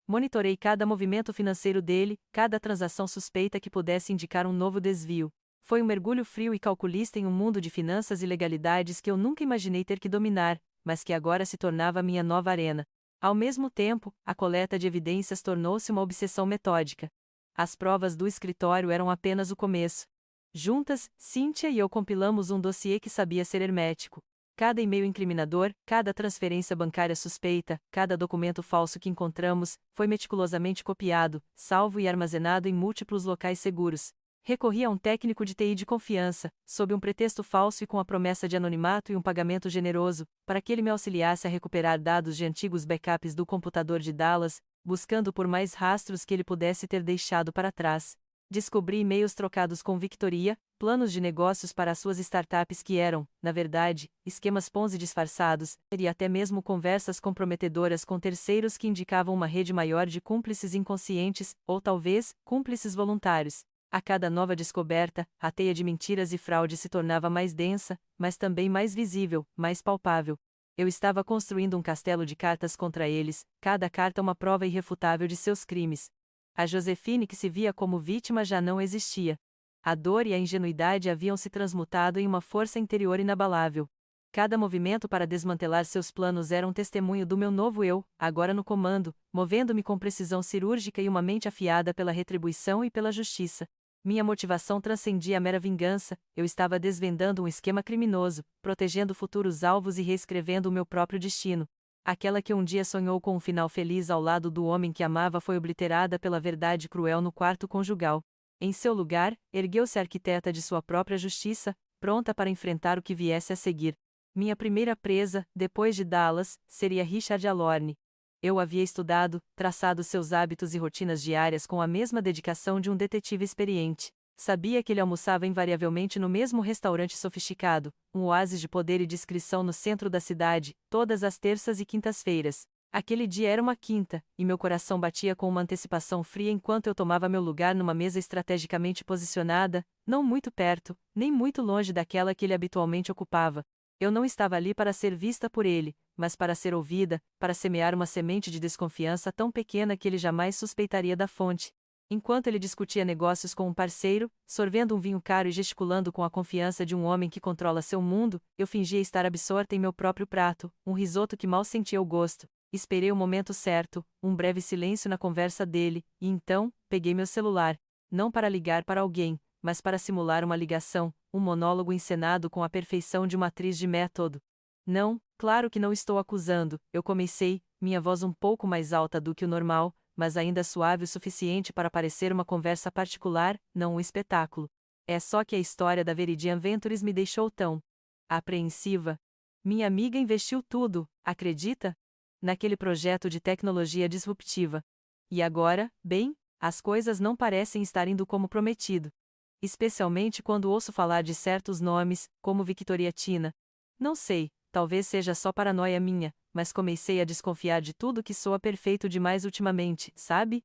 Speaker 1: Monitorei cada movimento financeiro dele, cada transação suspeita que pudesse indicar um novo desvio. Foi um mergulho frio e calculista em um mundo de finanças e legalidades que eu nunca imaginei ter que dominar, mas que agora se tornava minha nova arena. Ao mesmo tempo, a coleta de evidências tornou-se uma obsessão metódica. As provas do escritório eram apenas o começo. Juntas, Cynthia e eu compilamos um dossiê que sabia ser hermético. Cada e-mail incriminador, cada transferência bancária suspeita, cada documento falso que encontramos, foi meticulosamente copiado, salvo e armazenado em múltiplos locais seguros. Recorri a um técnico de TI de confiança, sob um pretexto falso e com a promessa de anonimato e um pagamento generoso, para que ele me auxiliasse a recuperar dados de antigos backups do computador de Dallas, buscando por mais rastros que ele pudesse ter deixado para trás. Descobri e-mails trocados com Victoria, planos de negócios para as suas startups que eram, na verdade, esquemas Ponzi disfarçados, e até mesmo conversas comprometedoras com terceiros que indicavam uma rede maior de cúmplices inconscientes, ou talvez, cúmplices voluntários. A cada nova descoberta, a teia de mentiras e fraude se tornava mais densa, mas também mais visível, mais palpável. Eu estava construindo um castelo de cartas contra eles, cada carta uma prova irrefutável de seus crimes. A Josefine que se via como vítima já não existia. A dor e a ingenuidade haviam se transmutado em uma força interior inabalável. Cada movimento para desmantelar seus planos era um testemunho do meu novo eu, agora no comando, movendo-me com precisão cirúrgica e uma mente afiada pela retribuição e pela justiça. Minha motivação transcendia a mera vingança, eu estava desvendando um esquema criminoso, protegendo futuros alvos e reescrevendo o meu próprio destino. Aquela que um dia sonhou com um final feliz ao lado do homem que amava foi obliterada pela verdade cruel no quarto conjugal. Em seu lugar, ergueu-se a arquiteta de sua própria justiça, pronta para enfrentar o que viesse a seguir. Minha primeira presa, depois de Dallas, seria Richard Alorne. Eu havia estudado, traçado seus hábitos e rotinas diárias com a mesma dedicação de um detetive experiente. Sabia que ele almoçava invariavelmente no mesmo restaurante sofisticado, um oásis de poder e discrição no centro da cidade, todas as terças e quintas-feiras. Aquele dia era uma quinta, e meu coração batia com uma antecipação fria enquanto eu tomava meu lugar numa mesa estrategicamente posicionada, não muito perto, nem muito longe daquela que ele habitualmente ocupava. Eu não estava ali para ser vista por ele, mas para ser ouvida, para semear uma semente de desconfiança tão pequena que ele jamais suspeitaria da fonte. Enquanto ele discutia negócios com um parceiro, sorvendo um vinho caro e gesticulando com a confiança de um homem que controla seu mundo, eu fingia estar absorta em meu próprio prato, um risoto que mal sentia o gosto. Esperei o momento certo, um breve silêncio na conversa dele, e então, peguei meu celular. Não para ligar para alguém, mas para simular uma ligação, um monólogo encenado com a perfeição de uma atriz de método. Não, claro que não estou acusando, eu comecei, minha voz um pouco mais alta do que o normal, mas ainda suave o suficiente para parecer uma conversa particular, não um espetáculo. É só que a história da Veridian Ventures me deixou tão apreensiva. Minha amiga investiu tudo, acredita? Naquele projeto de tecnologia disruptiva. E agora, bem, as coisas não parecem estar indo como prometido. Especialmente quando ouço falar de certos nomes, como Victoriatina. Não sei, talvez seja só paranoia minha, mas comecei a desconfiar de tudo que soa perfeito demais ultimamente, sabe?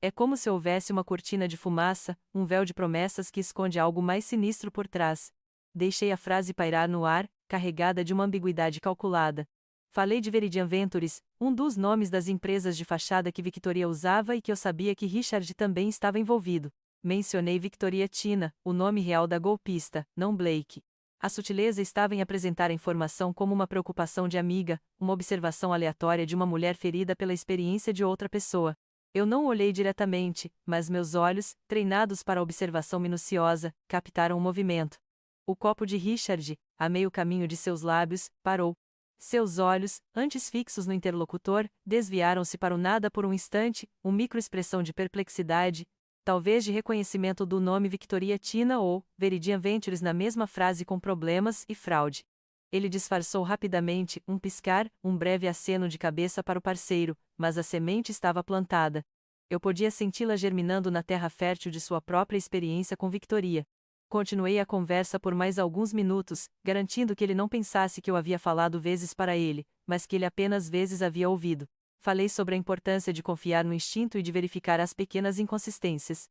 Speaker 1: É como se houvesse uma cortina de fumaça, um véu de promessas que esconde algo mais sinistro por trás. Deixei a frase pairar no ar, carregada de uma ambiguidade calculada. Falei de Veridian Ventures, um dos nomes das empresas de fachada que Victoria usava e que eu sabia que Richard também estava envolvido. Mencionei Victoriatina, o nome real da golpista, não Blake. A sutileza estava em apresentar a informação como uma preocupação de amiga, uma observação aleatória de uma mulher ferida pela experiência de outra pessoa. Eu não olhei diretamente, mas meus olhos, treinados para a observação minuciosa, captaram o movimento. O copo de Richard, a meio caminho de seus lábios, parou. Seus olhos, antes fixos no interlocutor, desviaram-se para o nada por um instante, uma microexpressão de perplexidade, talvez de reconhecimento do nome Victoriatina ou Veridian Ventures na mesma frase com problemas e fraude. Ele disfarçou rapidamente, um piscar, um breve aceno de cabeça para o parceiro, mas a semente estava plantada. Eu podia senti-la germinando na terra fértil de sua própria experiência com Victoria. Continuei a conversa por mais alguns minutos, garantindo que ele não pensasse que eu havia falado vezes para ele, mas que ele apenas vezes havia ouvido. Falei sobre a importância de confiar no instinto e de verificar as pequenas inconsistências.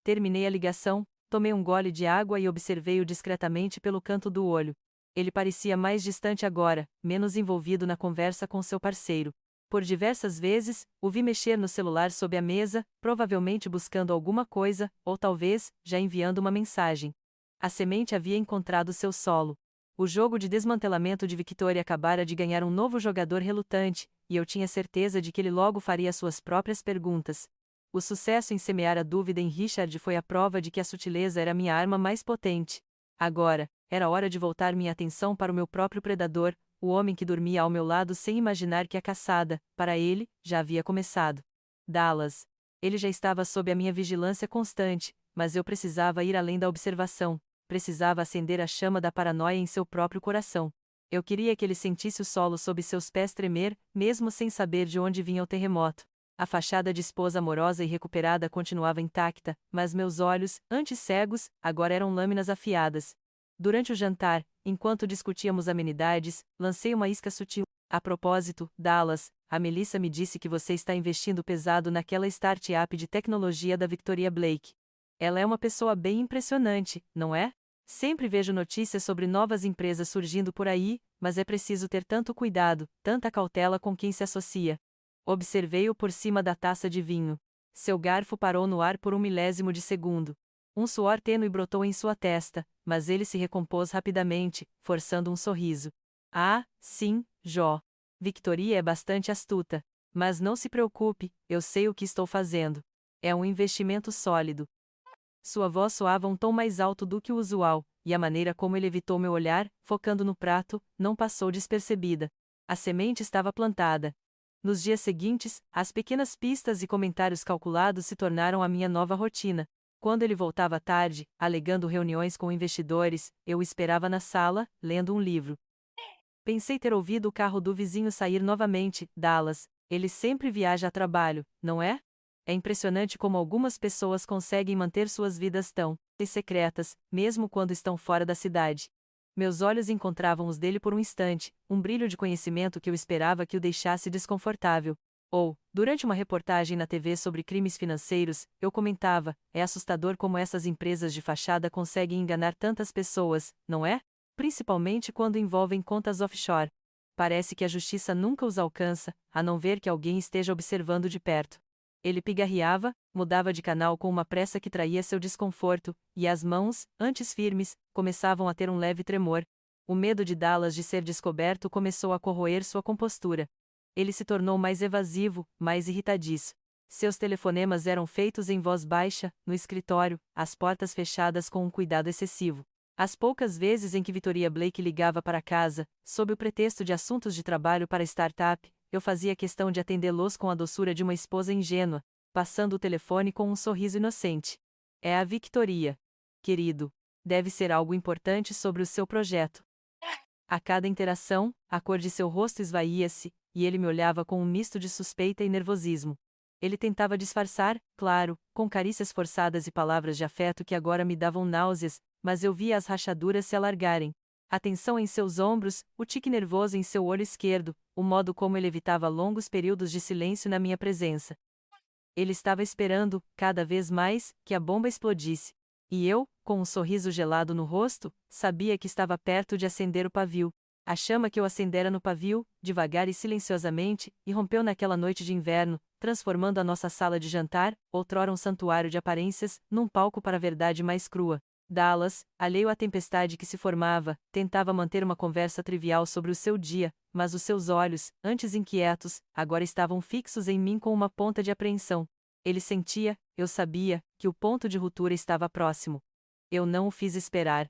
Speaker 1: Terminei a ligação, tomei um gole de água e observei-o discretamente pelo canto do olho. Ele parecia mais distante agora, menos envolvido na conversa com seu parceiro. Por diversas vezes, o vi mexer no celular sob a mesa, provavelmente buscando alguma coisa, ou talvez, já enviando uma mensagem. A semente havia encontrado seu solo. O jogo de desmantelamento de Victoria acabara de ganhar um novo jogador relutante, e eu tinha certeza de que ele logo faria suas próprias perguntas. O sucesso em semear a dúvida em Richard foi a prova de que a sutileza era minha arma mais potente. Agora, era hora de voltar minha atenção para o meu próprio predador, o homem que dormia ao meu lado sem imaginar que a caçada, para ele, já havia começado. Dallas. Ele já estava sob a minha vigilância constante, mas eu precisava ir além da observação. Precisava acender a chama da paranoia em seu próprio coração. Eu queria que ele sentisse o solo sob seus pés tremer, mesmo sem saber de onde vinha o terremoto. A fachada de esposa amorosa e recuperada continuava intacta, mas meus olhos, antes cegos, agora eram lâminas afiadas. Durante o jantar, enquanto discutíamos amenidades, lancei uma isca sutil. A propósito, Dallas, a Melissa me disse que você está investindo pesado naquela startup de tecnologia da Victoria Blake. Ela é uma pessoa bem impressionante, não é? Sempre vejo notícias sobre novas empresas surgindo por aí, mas é preciso ter tanto cuidado, tanta cautela com quem se associa. Observei-o por cima da taça de vinho. Seu garfo parou no ar por um milésimo de segundo. Um suor tênue brotou em sua testa, mas ele se recompôs rapidamente, forçando um sorriso. Ah, sim, Jó. Victoria é bastante astuta. Mas não se preocupe, eu sei o que estou fazendo. É um investimento sólido. Sua voz soava um tom mais alto do que o usual, e a maneira como ele evitou meu olhar, focando no prato, não passou despercebida. A semente estava plantada. Nos dias seguintes, as pequenas pistas e comentários calculados se tornaram a minha nova rotina. Quando ele voltava tarde, alegando reuniões com investidores, eu o esperava na sala, lendo um livro. Pensei ter ouvido o carro do vizinho sair novamente, Dallas. Ele sempre viaja a trabalho, não é? É impressionante como algumas pessoas conseguem manter suas vidas tão secretas, mesmo quando estão fora da cidade. Meus olhos encontravam os dele por um instante, um brilho de conhecimento que eu esperava que o deixasse desconfortável. Ou, durante uma reportagem na TV sobre crimes financeiros, eu comentava: é assustador como essas empresas de fachada conseguem enganar tantas pessoas, não é? Principalmente quando envolvem contas offshore. Parece que a justiça nunca os alcança, a não ver que alguém esteja observando de perto. Ele pigarreava, mudava de canal com uma pressa que traía seu desconforto, e as mãos, antes firmes, começavam a ter um leve tremor. O medo de Dallas de ser descoberto começou a corroer sua compostura. Ele se tornou mais evasivo, mais irritadiço. Seus telefonemas eram feitos em voz baixa, no escritório, as portas fechadas com um cuidado excessivo. As poucas vezes em que Victoria Blake ligava para casa, sob o pretexto de assuntos de trabalho para a startup, eu fazia questão de atendê-los com a doçura de uma esposa ingênua, passando o telefone com um sorriso inocente. É a Victoria. Querido. Deve ser algo importante sobre o seu projeto. A cada interação, a cor de seu rosto esvaía-se, e ele me olhava com um misto de suspeita e nervosismo. Ele tentava disfarçar, claro, com carícias forçadas e palavras de afeto que agora me davam náuseas, mas eu via as rachaduras se alargarem. A tensão em seus ombros, o tique nervoso em seu olho esquerdo, o modo como ele evitava longos períodos de silêncio na minha presença. Ele estava esperando, cada vez mais, que a bomba explodisse. E eu, com um sorriso gelado no rosto, sabia que estava perto de acender o pavio. A chama que eu acendera no pavio, devagar e silenciosamente, irrompeu naquela noite de inverno, transformando a nossa sala de jantar, outrora um santuário de aparências, num palco para a verdade mais crua. Dallas, alheio à tempestade que se formava, tentava manter uma conversa trivial sobre o seu dia, mas os seus olhos, antes inquietos, agora estavam fixos em mim com uma ponta de apreensão. Ele sentia, eu sabia, que o ponto de ruptura estava próximo. Eu não o fiz esperar.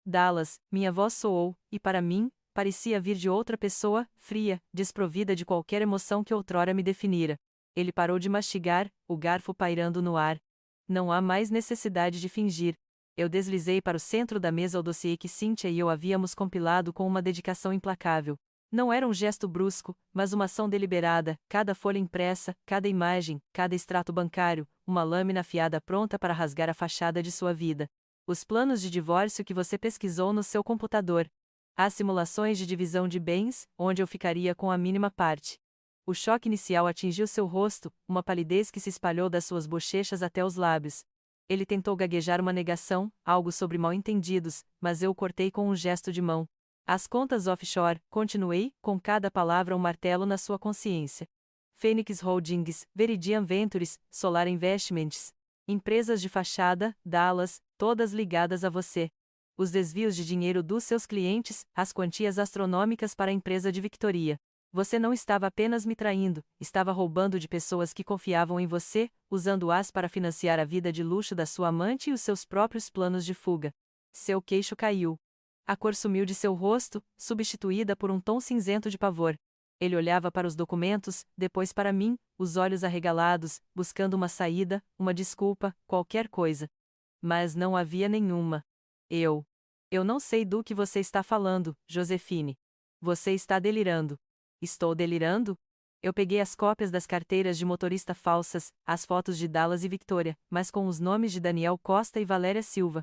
Speaker 1: Dallas, minha voz soou, e para mim, parecia vir de outra pessoa, fria, desprovida de qualquer emoção que outrora me definira. Ele parou de mastigar, o garfo pairando no ar. Não há mais necessidade de fingir. Eu deslizei para o centro da mesa o dossiê que Cynthia e eu havíamos compilado com uma dedicação implacável. Não era um gesto brusco, mas uma ação deliberada, cada folha impressa, cada imagem, cada extrato bancário, uma lâmina afiada pronta para rasgar a fachada de sua vida. Os planos de divórcio que você pesquisou no seu computador. As simulações de divisão de bens, onde eu ficaria com a mínima parte. O choque inicial atingiu seu rosto, uma palidez que se espalhou das suas bochechas até os lábios. Ele tentou gaguejar uma negação, algo sobre mal-entendidos, mas eu o cortei com um gesto de mão. As contas offshore, continuei, com cada palavra um martelo na sua consciência. Phoenix Holdings, Veridian Ventures, Solar Investments. Empresas de fachada, Dallas, todas ligadas a você. Os desvios de dinheiro dos seus clientes, as quantias astronômicas para a empresa de Victoria. Você não estava apenas me traindo, estava roubando de pessoas que confiavam em você, usando-as para financiar a vida de luxo da sua amante e os seus próprios planos de fuga. Seu queixo caiu. A cor sumiu de seu rosto, substituída por um tom cinzento de pavor. Ele olhava para os documentos, depois para mim, os olhos arregalados, buscando uma saída, uma desculpa, qualquer coisa. Mas não havia nenhuma. Eu não sei do que você está falando, Josefine. Você está delirando. Estou delirando? Eu peguei as cópias das carteiras de motorista falsas, as fotos de Dallas e Victoria, mas com os nomes de Daniel Costa e Valéria Silva.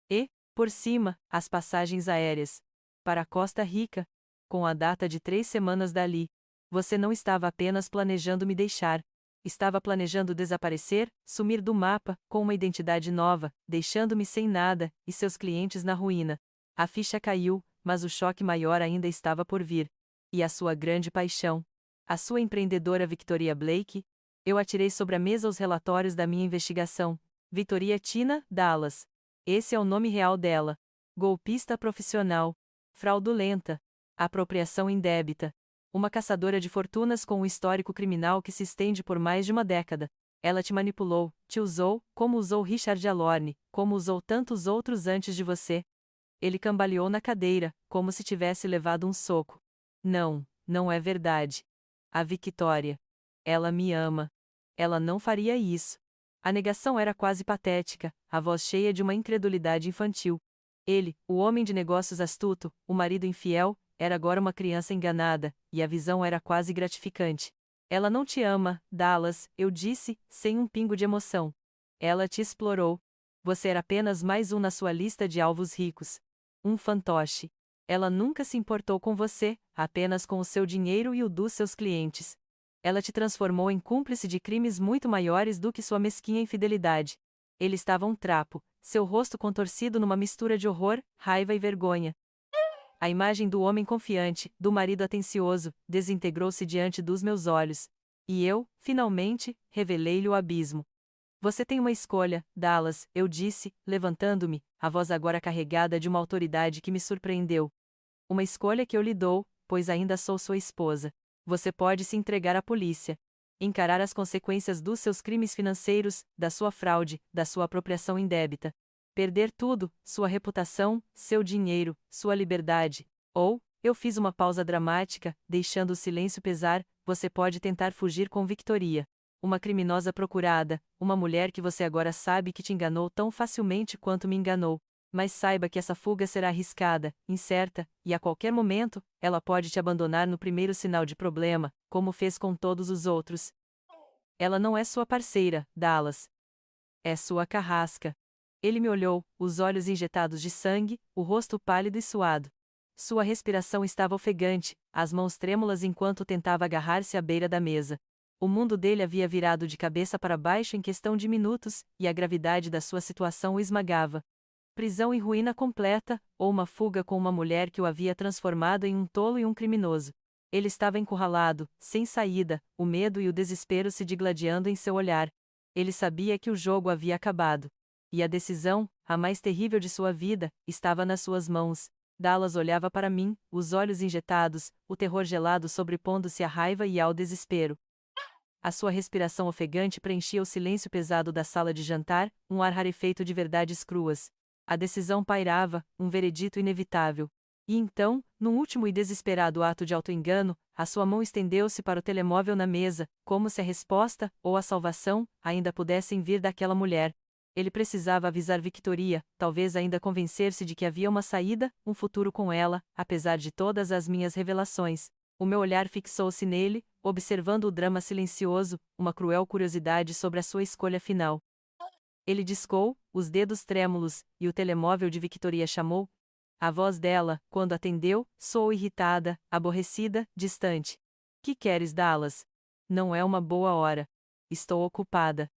Speaker 1: E, por cima, as passagens aéreas. Para Costa Rica. Com a data de 3 semanas dali. Você não estava apenas planejando me deixar. Estava planejando desaparecer, sumir do mapa, com uma identidade nova, deixando-me sem nada, e seus clientes na ruína. A ficha caiu, mas o choque maior ainda estava por vir. E a sua grande paixão. A sua empreendedora Victoria Blake? Eu atirei sobre a mesa os relatórios da minha investigação. Victoria Tina Dallas. Esse é o nome real dela. Golpista profissional. Fraudulenta. Apropriação indébita. Uma caçadora de fortunas com um histórico criminal que se estende por mais de uma década. Ela te manipulou, te usou, como usou Richard Alorne, como usou tantos outros antes de você. Ele cambaleou na cadeira, como se tivesse levado um soco. Não, não é verdade. A Victoria. Ela me ama. Ela não faria isso. A negação era quase patética, a voz cheia de uma incredulidade infantil. Ele, o homem de negócios astuto, o marido infiel, era agora uma criança enganada, e a visão era quase gratificante. Ela não te ama, Dallas, eu disse, sem um pingo de emoção. Ela te explorou. Você era apenas mais um na sua lista de alvos ricos. Um fantoche. Ela nunca se importou com você, apenas com o seu dinheiro e o dos seus clientes. Ela te transformou em cúmplice de crimes muito maiores do que sua mesquinha infidelidade. Ele estava um trapo, seu rosto contorcido numa mistura de horror, raiva e vergonha. A imagem do homem confiante, do marido atencioso, desintegrou-se diante dos meus olhos. E eu, finalmente, revelei-lhe o abismo. Você tem uma escolha, Dallas, eu disse, levantando-me, a voz agora carregada de uma autoridade que me surpreendeu. Uma escolha que eu lhe dou, pois ainda sou sua esposa. Você pode se entregar à polícia. Encarar as consequências dos seus crimes financeiros, da sua fraude, da sua apropriação indébita. Perder tudo, sua reputação, seu dinheiro, sua liberdade. Ou, eu fiz uma pausa dramática, deixando o silêncio pesar, você pode tentar fugir com Victoria. Uma criminosa procurada, uma mulher que você agora sabe que te enganou tão facilmente quanto me enganou. Mas saiba que essa fuga será arriscada, incerta, e a qualquer momento, ela pode te abandonar no primeiro sinal de problema, como fez com todos os outros. Ela não é sua parceira, Dallas. É sua carrasca. Ele me olhou, os olhos injetados de sangue, o rosto pálido e suado. Sua respiração estava ofegante, as mãos trêmulas enquanto tentava agarrar-se à beira da mesa. O mundo dele havia virado de cabeça para baixo em questão de minutos, e a gravidade da sua situação o esmagava. Prisão e ruína completa, ou uma fuga com uma mulher que o havia transformado em um tolo e um criminoso. Ele estava encurralado, sem saída, o medo e o desespero se digladiando em seu olhar. Ele sabia que o jogo havia acabado. E a decisão, a mais terrível de sua vida, estava nas suas mãos. Dallas olhava para mim, os olhos injetados, o terror gelado sobrepondo-se à raiva e ao desespero. A sua respiração ofegante preenchia o silêncio pesado da sala de jantar, um ar rarefeito de verdades cruas. A decisão pairava, um veredito inevitável. E então, num último e desesperado ato de auto-engano, a sua mão estendeu-se para o telemóvel na mesa, como se a resposta, ou a salvação, ainda pudessem vir daquela mulher. Ele precisava avisar Victoria, talvez ainda convencer-se de que havia uma saída, um futuro com ela, apesar de todas as minhas revelações. O meu olhar fixou-se nele, observando o drama silencioso, uma cruel curiosidade sobre a sua escolha final. Ele discou, os dedos trêmulos, e o telemóvel de Victoria chamou. A voz dela, quando atendeu, soou irritada, aborrecida, distante. Que queres, Dallas? Não é uma boa hora. Estou ocupada.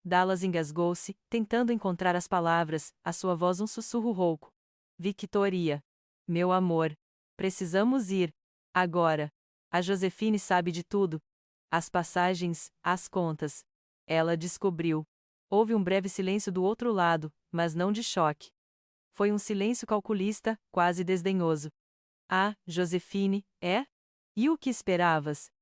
Speaker 1: Dallas engasgou-se, tentando encontrar as palavras, a sua voz um sussurro rouco. Victoria. Meu amor. Precisamos ir. Agora. A Josefine sabe de tudo. As passagens, as contas. Ela descobriu. Houve um breve silêncio do outro lado, mas não de choque. Foi um silêncio calculista, quase desdenhoso. Ah, Josefine, é? E o que esperavas?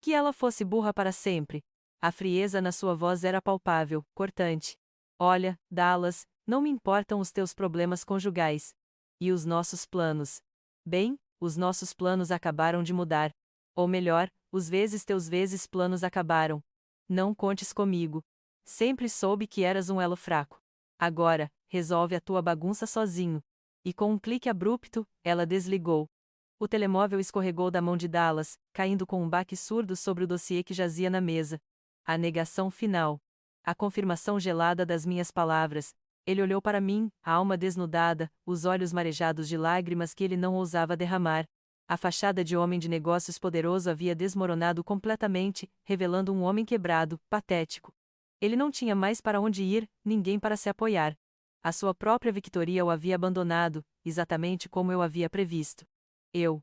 Speaker 1: Que ela fosse burra para sempre. A frieza na sua voz era palpável, cortante. Olha, Dallas, não me importam os teus problemas conjugais. E os nossos planos? Bem, os nossos planos acabaram de mudar. Ou melhor, os teus planos acabaram. Não contes comigo. Sempre soube que eras um elo fraco. Agora, resolve a tua bagunça sozinho. E com um clique abrupto, ela desligou. O telemóvel escorregou da mão de Dallas, caindo com um baque surdo sobre o dossiê que jazia na mesa. A negação final. A confirmação gelada das minhas palavras. Ele olhou para mim, a alma desnudada, os olhos marejados de lágrimas que ele não ousava derramar. A fachada de homem de negócios poderoso havia desmoronado completamente, revelando um homem quebrado, patético. Ele não tinha mais para onde ir, ninguém para se apoiar. A sua própria Victoria o havia abandonado, exatamente como eu havia previsto. Eu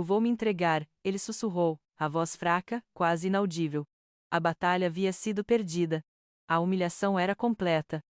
Speaker 1: vou me entregar, ele sussurrou, a voz fraca, quase inaudível. A batalha havia sido perdida. A humilhação era completa.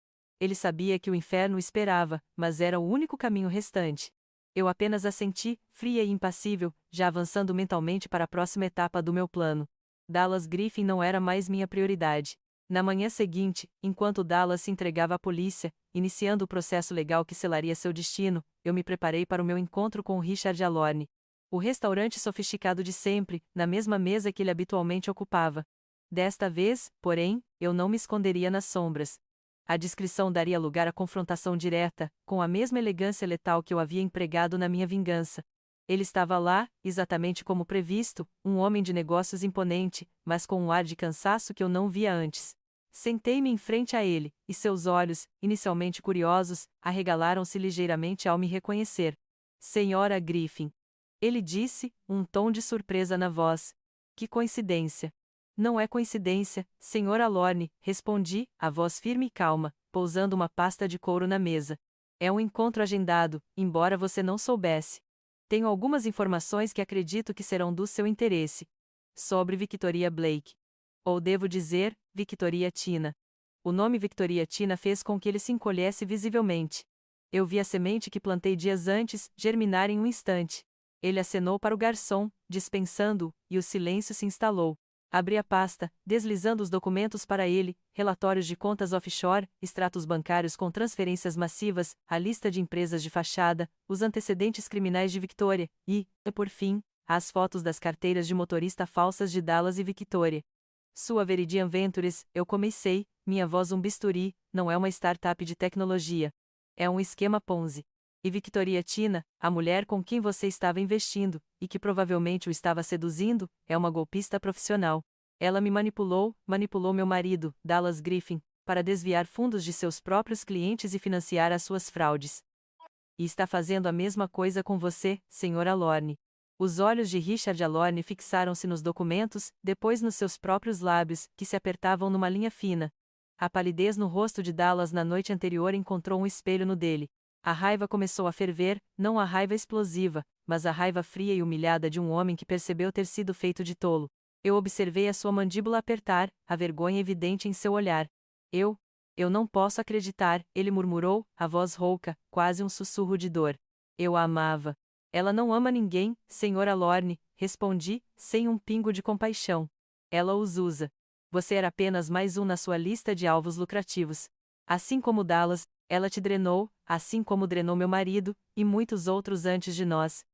Speaker 1: Ele sabia que o inferno o esperava, mas era o único caminho restante. Eu apenas assenti, fria e impassível, já avançando mentalmente para a próxima etapa do meu plano. Dallas Griffin não era mais minha prioridade. Na manhã seguinte, enquanto Dallas se entregava à polícia, iniciando o processo legal que selaria seu destino, eu me preparei para o meu encontro com Richard Alorne. O restaurante sofisticado de sempre, na mesma mesa que ele habitualmente ocupava. Desta vez, porém, eu não me esconderia nas sombras. A descrição daria lugar à confrontação direta, com a mesma elegância letal que eu havia empregado na minha vingança. Ele estava lá, exatamente como previsto, um homem de negócios imponente, mas com um ar de cansaço que eu não via antes. Sentei-me em frente a ele, e seus olhos, inicialmente curiosos, arregalaram-se ligeiramente ao me reconhecer. Senhora Griffin. Ele disse, um tom de surpresa na voz. Que coincidência. Não é coincidência, Sr. Alorne, respondi, a voz firme e calma, pousando uma pasta de couro na mesa. É um encontro agendado, embora você não soubesse. Tenho algumas informações que acredito que serão do seu interesse. Sobre Victoria Blake. Ou devo dizer, Victoria Tina. O nome Victoria Tina fez com que ele se encolhesse visivelmente. Eu vi a semente que plantei dias antes germinar em um instante. Ele acenou para o garçom, dispensando-o, e o silêncio se instalou. Abri a pasta, deslizando os documentos para ele, relatórios de contas offshore, extratos bancários com transferências massivas, a lista de empresas de fachada, os antecedentes criminais de Victoria, e, por fim, as fotos das carteiras de motorista falsas de Dallas e Victoria. Sua Veridian Ventures, eu comecei, minha voz um bisturi, não é uma startup de tecnologia. É um esquema Ponzi. E Victoria Tina, a mulher com quem você estava investindo, e que provavelmente o estava seduzindo, é uma golpista profissional. Ela me manipulou meu marido, Dallas Griffin, para desviar fundos de seus próprios clientes e financiar as suas fraudes. E está fazendo a mesma coisa com você, Sr. Alorne. Os olhos de Richard Alorne fixaram-se nos documentos, depois nos seus próprios lábios, que se apertavam numa linha fina. A palidez no rosto de Dallas na noite anterior encontrou um espelho no dele. A raiva começou a ferver, não a raiva explosiva, mas a raiva fria e humilhada de um homem que percebeu ter sido feito de tolo. Eu observei a sua mandíbula apertar, a vergonha evidente em seu olhar. Eu não posso acreditar, ele murmurou, a voz rouca, quase um sussurro de dor. Eu a amava. Ela não ama ninguém, Sr. Alorne, respondi, sem um pingo de compaixão. Ela os usa. Você era apenas mais um na sua lista de alvos lucrativos. Assim como Dallas, ela te drenou, assim como drenou meu marido, e muitos outros antes de nós.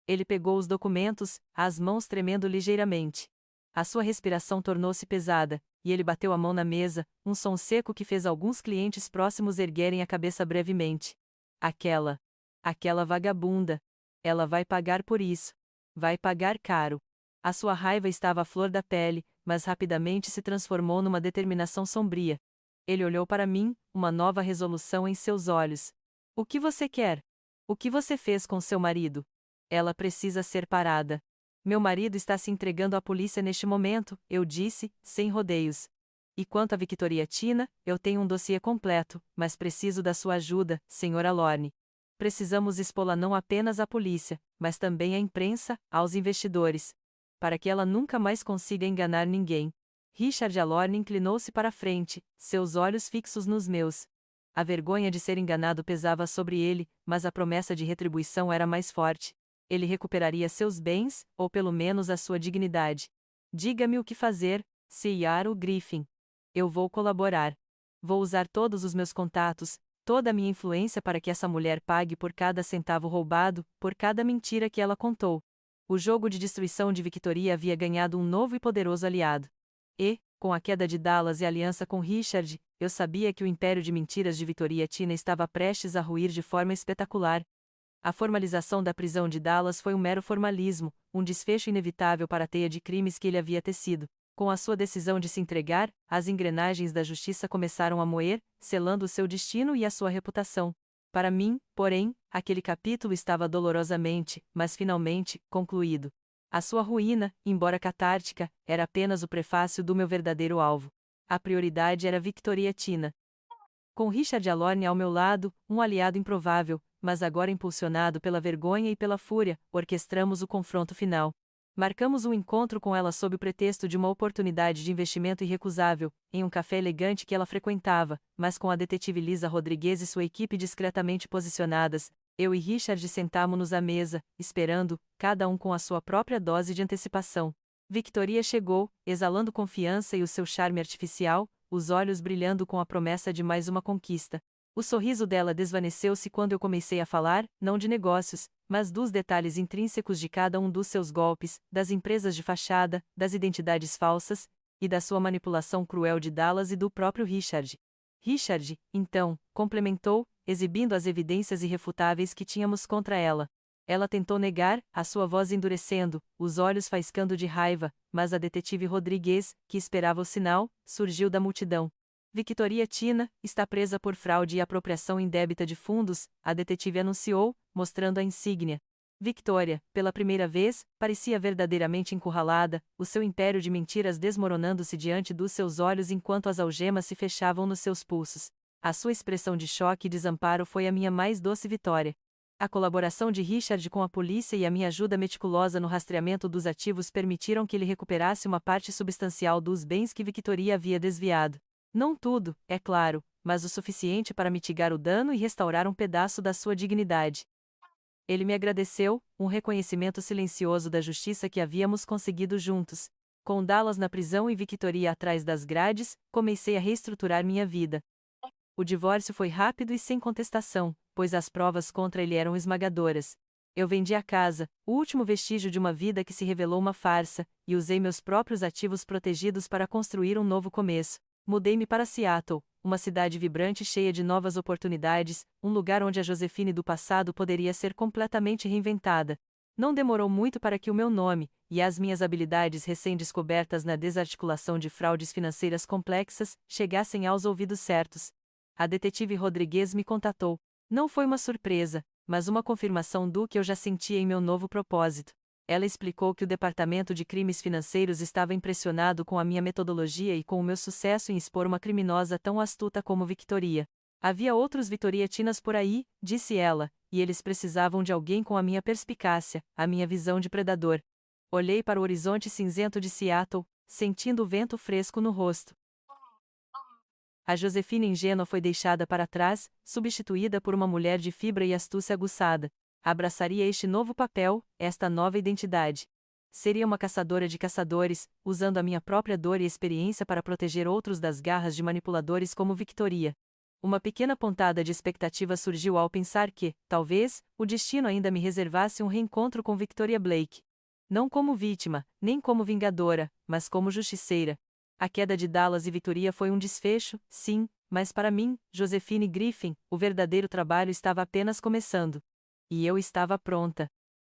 Speaker 1: Ele pegou os documentos, as mãos tremendo ligeiramente. A sua respiração tornou-se pesada, e ele bateu a mão na mesa, um som seco que fez alguns clientes próximos erguerem a cabeça brevemente. Aquela vagabunda. Ela vai pagar por isso. Vai pagar caro. A sua raiva estava à flor da pele, mas rapidamente se transformou numa determinação sombria. Ele olhou para mim, uma nova resolução em seus olhos. O que você quer? O que você fez com seu marido? Ela precisa ser parada. Meu marido está se entregando à polícia neste momento, eu disse, sem rodeios. E quanto a Victoria Tina, eu tenho um dossiê completo, mas preciso da sua ajuda, Sr. Alorne. Precisamos expô-la não apenas à polícia, mas também à imprensa, aos investidores. Para que ela nunca mais consiga enganar ninguém. Richard Alorne inclinou-se para a frente, seus olhos fixos nos meus. A vergonha de ser enganado pesava sobre ele, mas a promessa de retribuição era mais forte. Ele recuperaria seus bens, ou pelo menos a sua dignidade. Diga-me o que fazer, Sr. Griffin. Eu vou colaborar. Vou usar todos os meus contatos, toda a minha influência para que essa mulher pague por cada centavo roubado, por cada mentira que ela contou. O jogo de destruição de Victoria havia ganhado um novo e poderoso aliado. E, com a queda de Dallas e a aliança com Richard, eu sabia que o império de mentiras de Victoria Tina estava prestes a ruir de forma espetacular. A formalização da prisão de Dallas foi um mero formalismo, um desfecho inevitável para a teia de crimes que ele havia tecido. Com a sua decisão de se entregar, as engrenagens da justiça começaram a moer, selando o seu destino e a sua reputação. Para mim, porém, aquele capítulo estava dolorosamente, mas finalmente, concluído. A sua ruína, embora catártica, era apenas o prefácio do meu verdadeiro alvo. A prioridade era Victoria Tina. Com Richard Alorne ao meu lado, um aliado improvável, mas agora impulsionado pela vergonha e pela fúria, orquestramos o confronto final. Marcamos um encontro com ela sob o pretexto de uma oportunidade de investimento irrecusável, em um café elegante que ela frequentava, mas com a detetive Lisa Rodrigues e sua equipe discretamente posicionadas. Eu e Richard sentámo-nos à mesa, esperando, cada um com a sua própria dose de antecipação. Victoria chegou, exalando confiança e o seu charme artificial, os olhos brilhando com a promessa de mais uma conquista. O sorriso dela desvaneceu-se quando eu comecei a falar, não de negócios, mas dos detalhes intrínsecos de cada um dos seus golpes, das empresas de fachada, das identidades falsas, e da sua manipulação cruel de Dallas e do próprio Richard. Richard, então, complementou, exibindo as evidências irrefutáveis que tínhamos contra ela. Ela tentou negar, a sua voz endurecendo, os olhos faiscando de raiva, mas a detetive Rodrigues, que esperava o sinal, surgiu da multidão. Victoria Tina está presa por fraude e apropriação indébita de fundos, a detetive anunciou, mostrando a insígnia. Victoria, pela primeira vez, parecia verdadeiramente encurralada, o seu império de mentiras desmoronando-se diante dos seus olhos enquanto as algemas se fechavam nos seus pulsos. A sua expressão de choque e desamparo foi a minha mais doce vitória. A colaboração de Richard com a polícia e a minha ajuda meticulosa no rastreamento dos ativos permitiram que ele recuperasse uma parte substancial dos bens que Victoria havia desviado. Não tudo, é claro, mas o suficiente para mitigar o dano e restaurar um pedaço da sua dignidade. Ele me agradeceu, um reconhecimento silencioso da justiça que havíamos conseguido juntos. Com Dallas na prisão e Victoria atrás das grades, comecei a reestruturar minha vida. O divórcio foi rápido e sem contestação, pois as provas contra ele eram esmagadoras. Eu vendi a casa, o último vestígio de uma vida que se revelou uma farsa, e usei meus próprios ativos protegidos para construir um novo começo. Mudei-me para Seattle, uma cidade vibrante cheia de novas oportunidades, um lugar onde a Josephine do passado poderia ser completamente reinventada. Não demorou muito para que o meu nome, e as minhas habilidades recém-descobertas na desarticulação de fraudes financeiras complexas, chegassem aos ouvidos certos. A detetive Rodrigues me contatou. Não foi uma surpresa, mas uma confirmação do que eu já sentia em meu novo propósito. Ela explicou que o Departamento de Crimes Financeiros estava impressionado com a minha metodologia e com o meu sucesso em expor uma criminosa tão astuta como Victoria. Havia outros Victoriatinas por aí, disse ela, e eles precisavam de alguém com a minha perspicácia, a minha visão de predador. Olhei para o horizonte cinzento de Seattle, sentindo o vento fresco no rosto. A Josefina ingênua foi deixada para trás, substituída por uma mulher de fibra e astúcia aguçada. Abraçaria este novo papel, esta nova identidade. Seria uma caçadora de caçadores, usando a minha própria dor e experiência para proteger outros das garras de manipuladores como Victoria. Uma pequena pontada de expectativa surgiu ao pensar que, talvez, o destino ainda me reservasse um reencontro com Victoria Blake. Não como vítima, nem como vingadora, mas como justiceira. A queda de Dallas e Victoria foi um desfecho, sim, mas para mim, Josephine Griffin, o verdadeiro trabalho estava apenas começando. E eu estava pronta.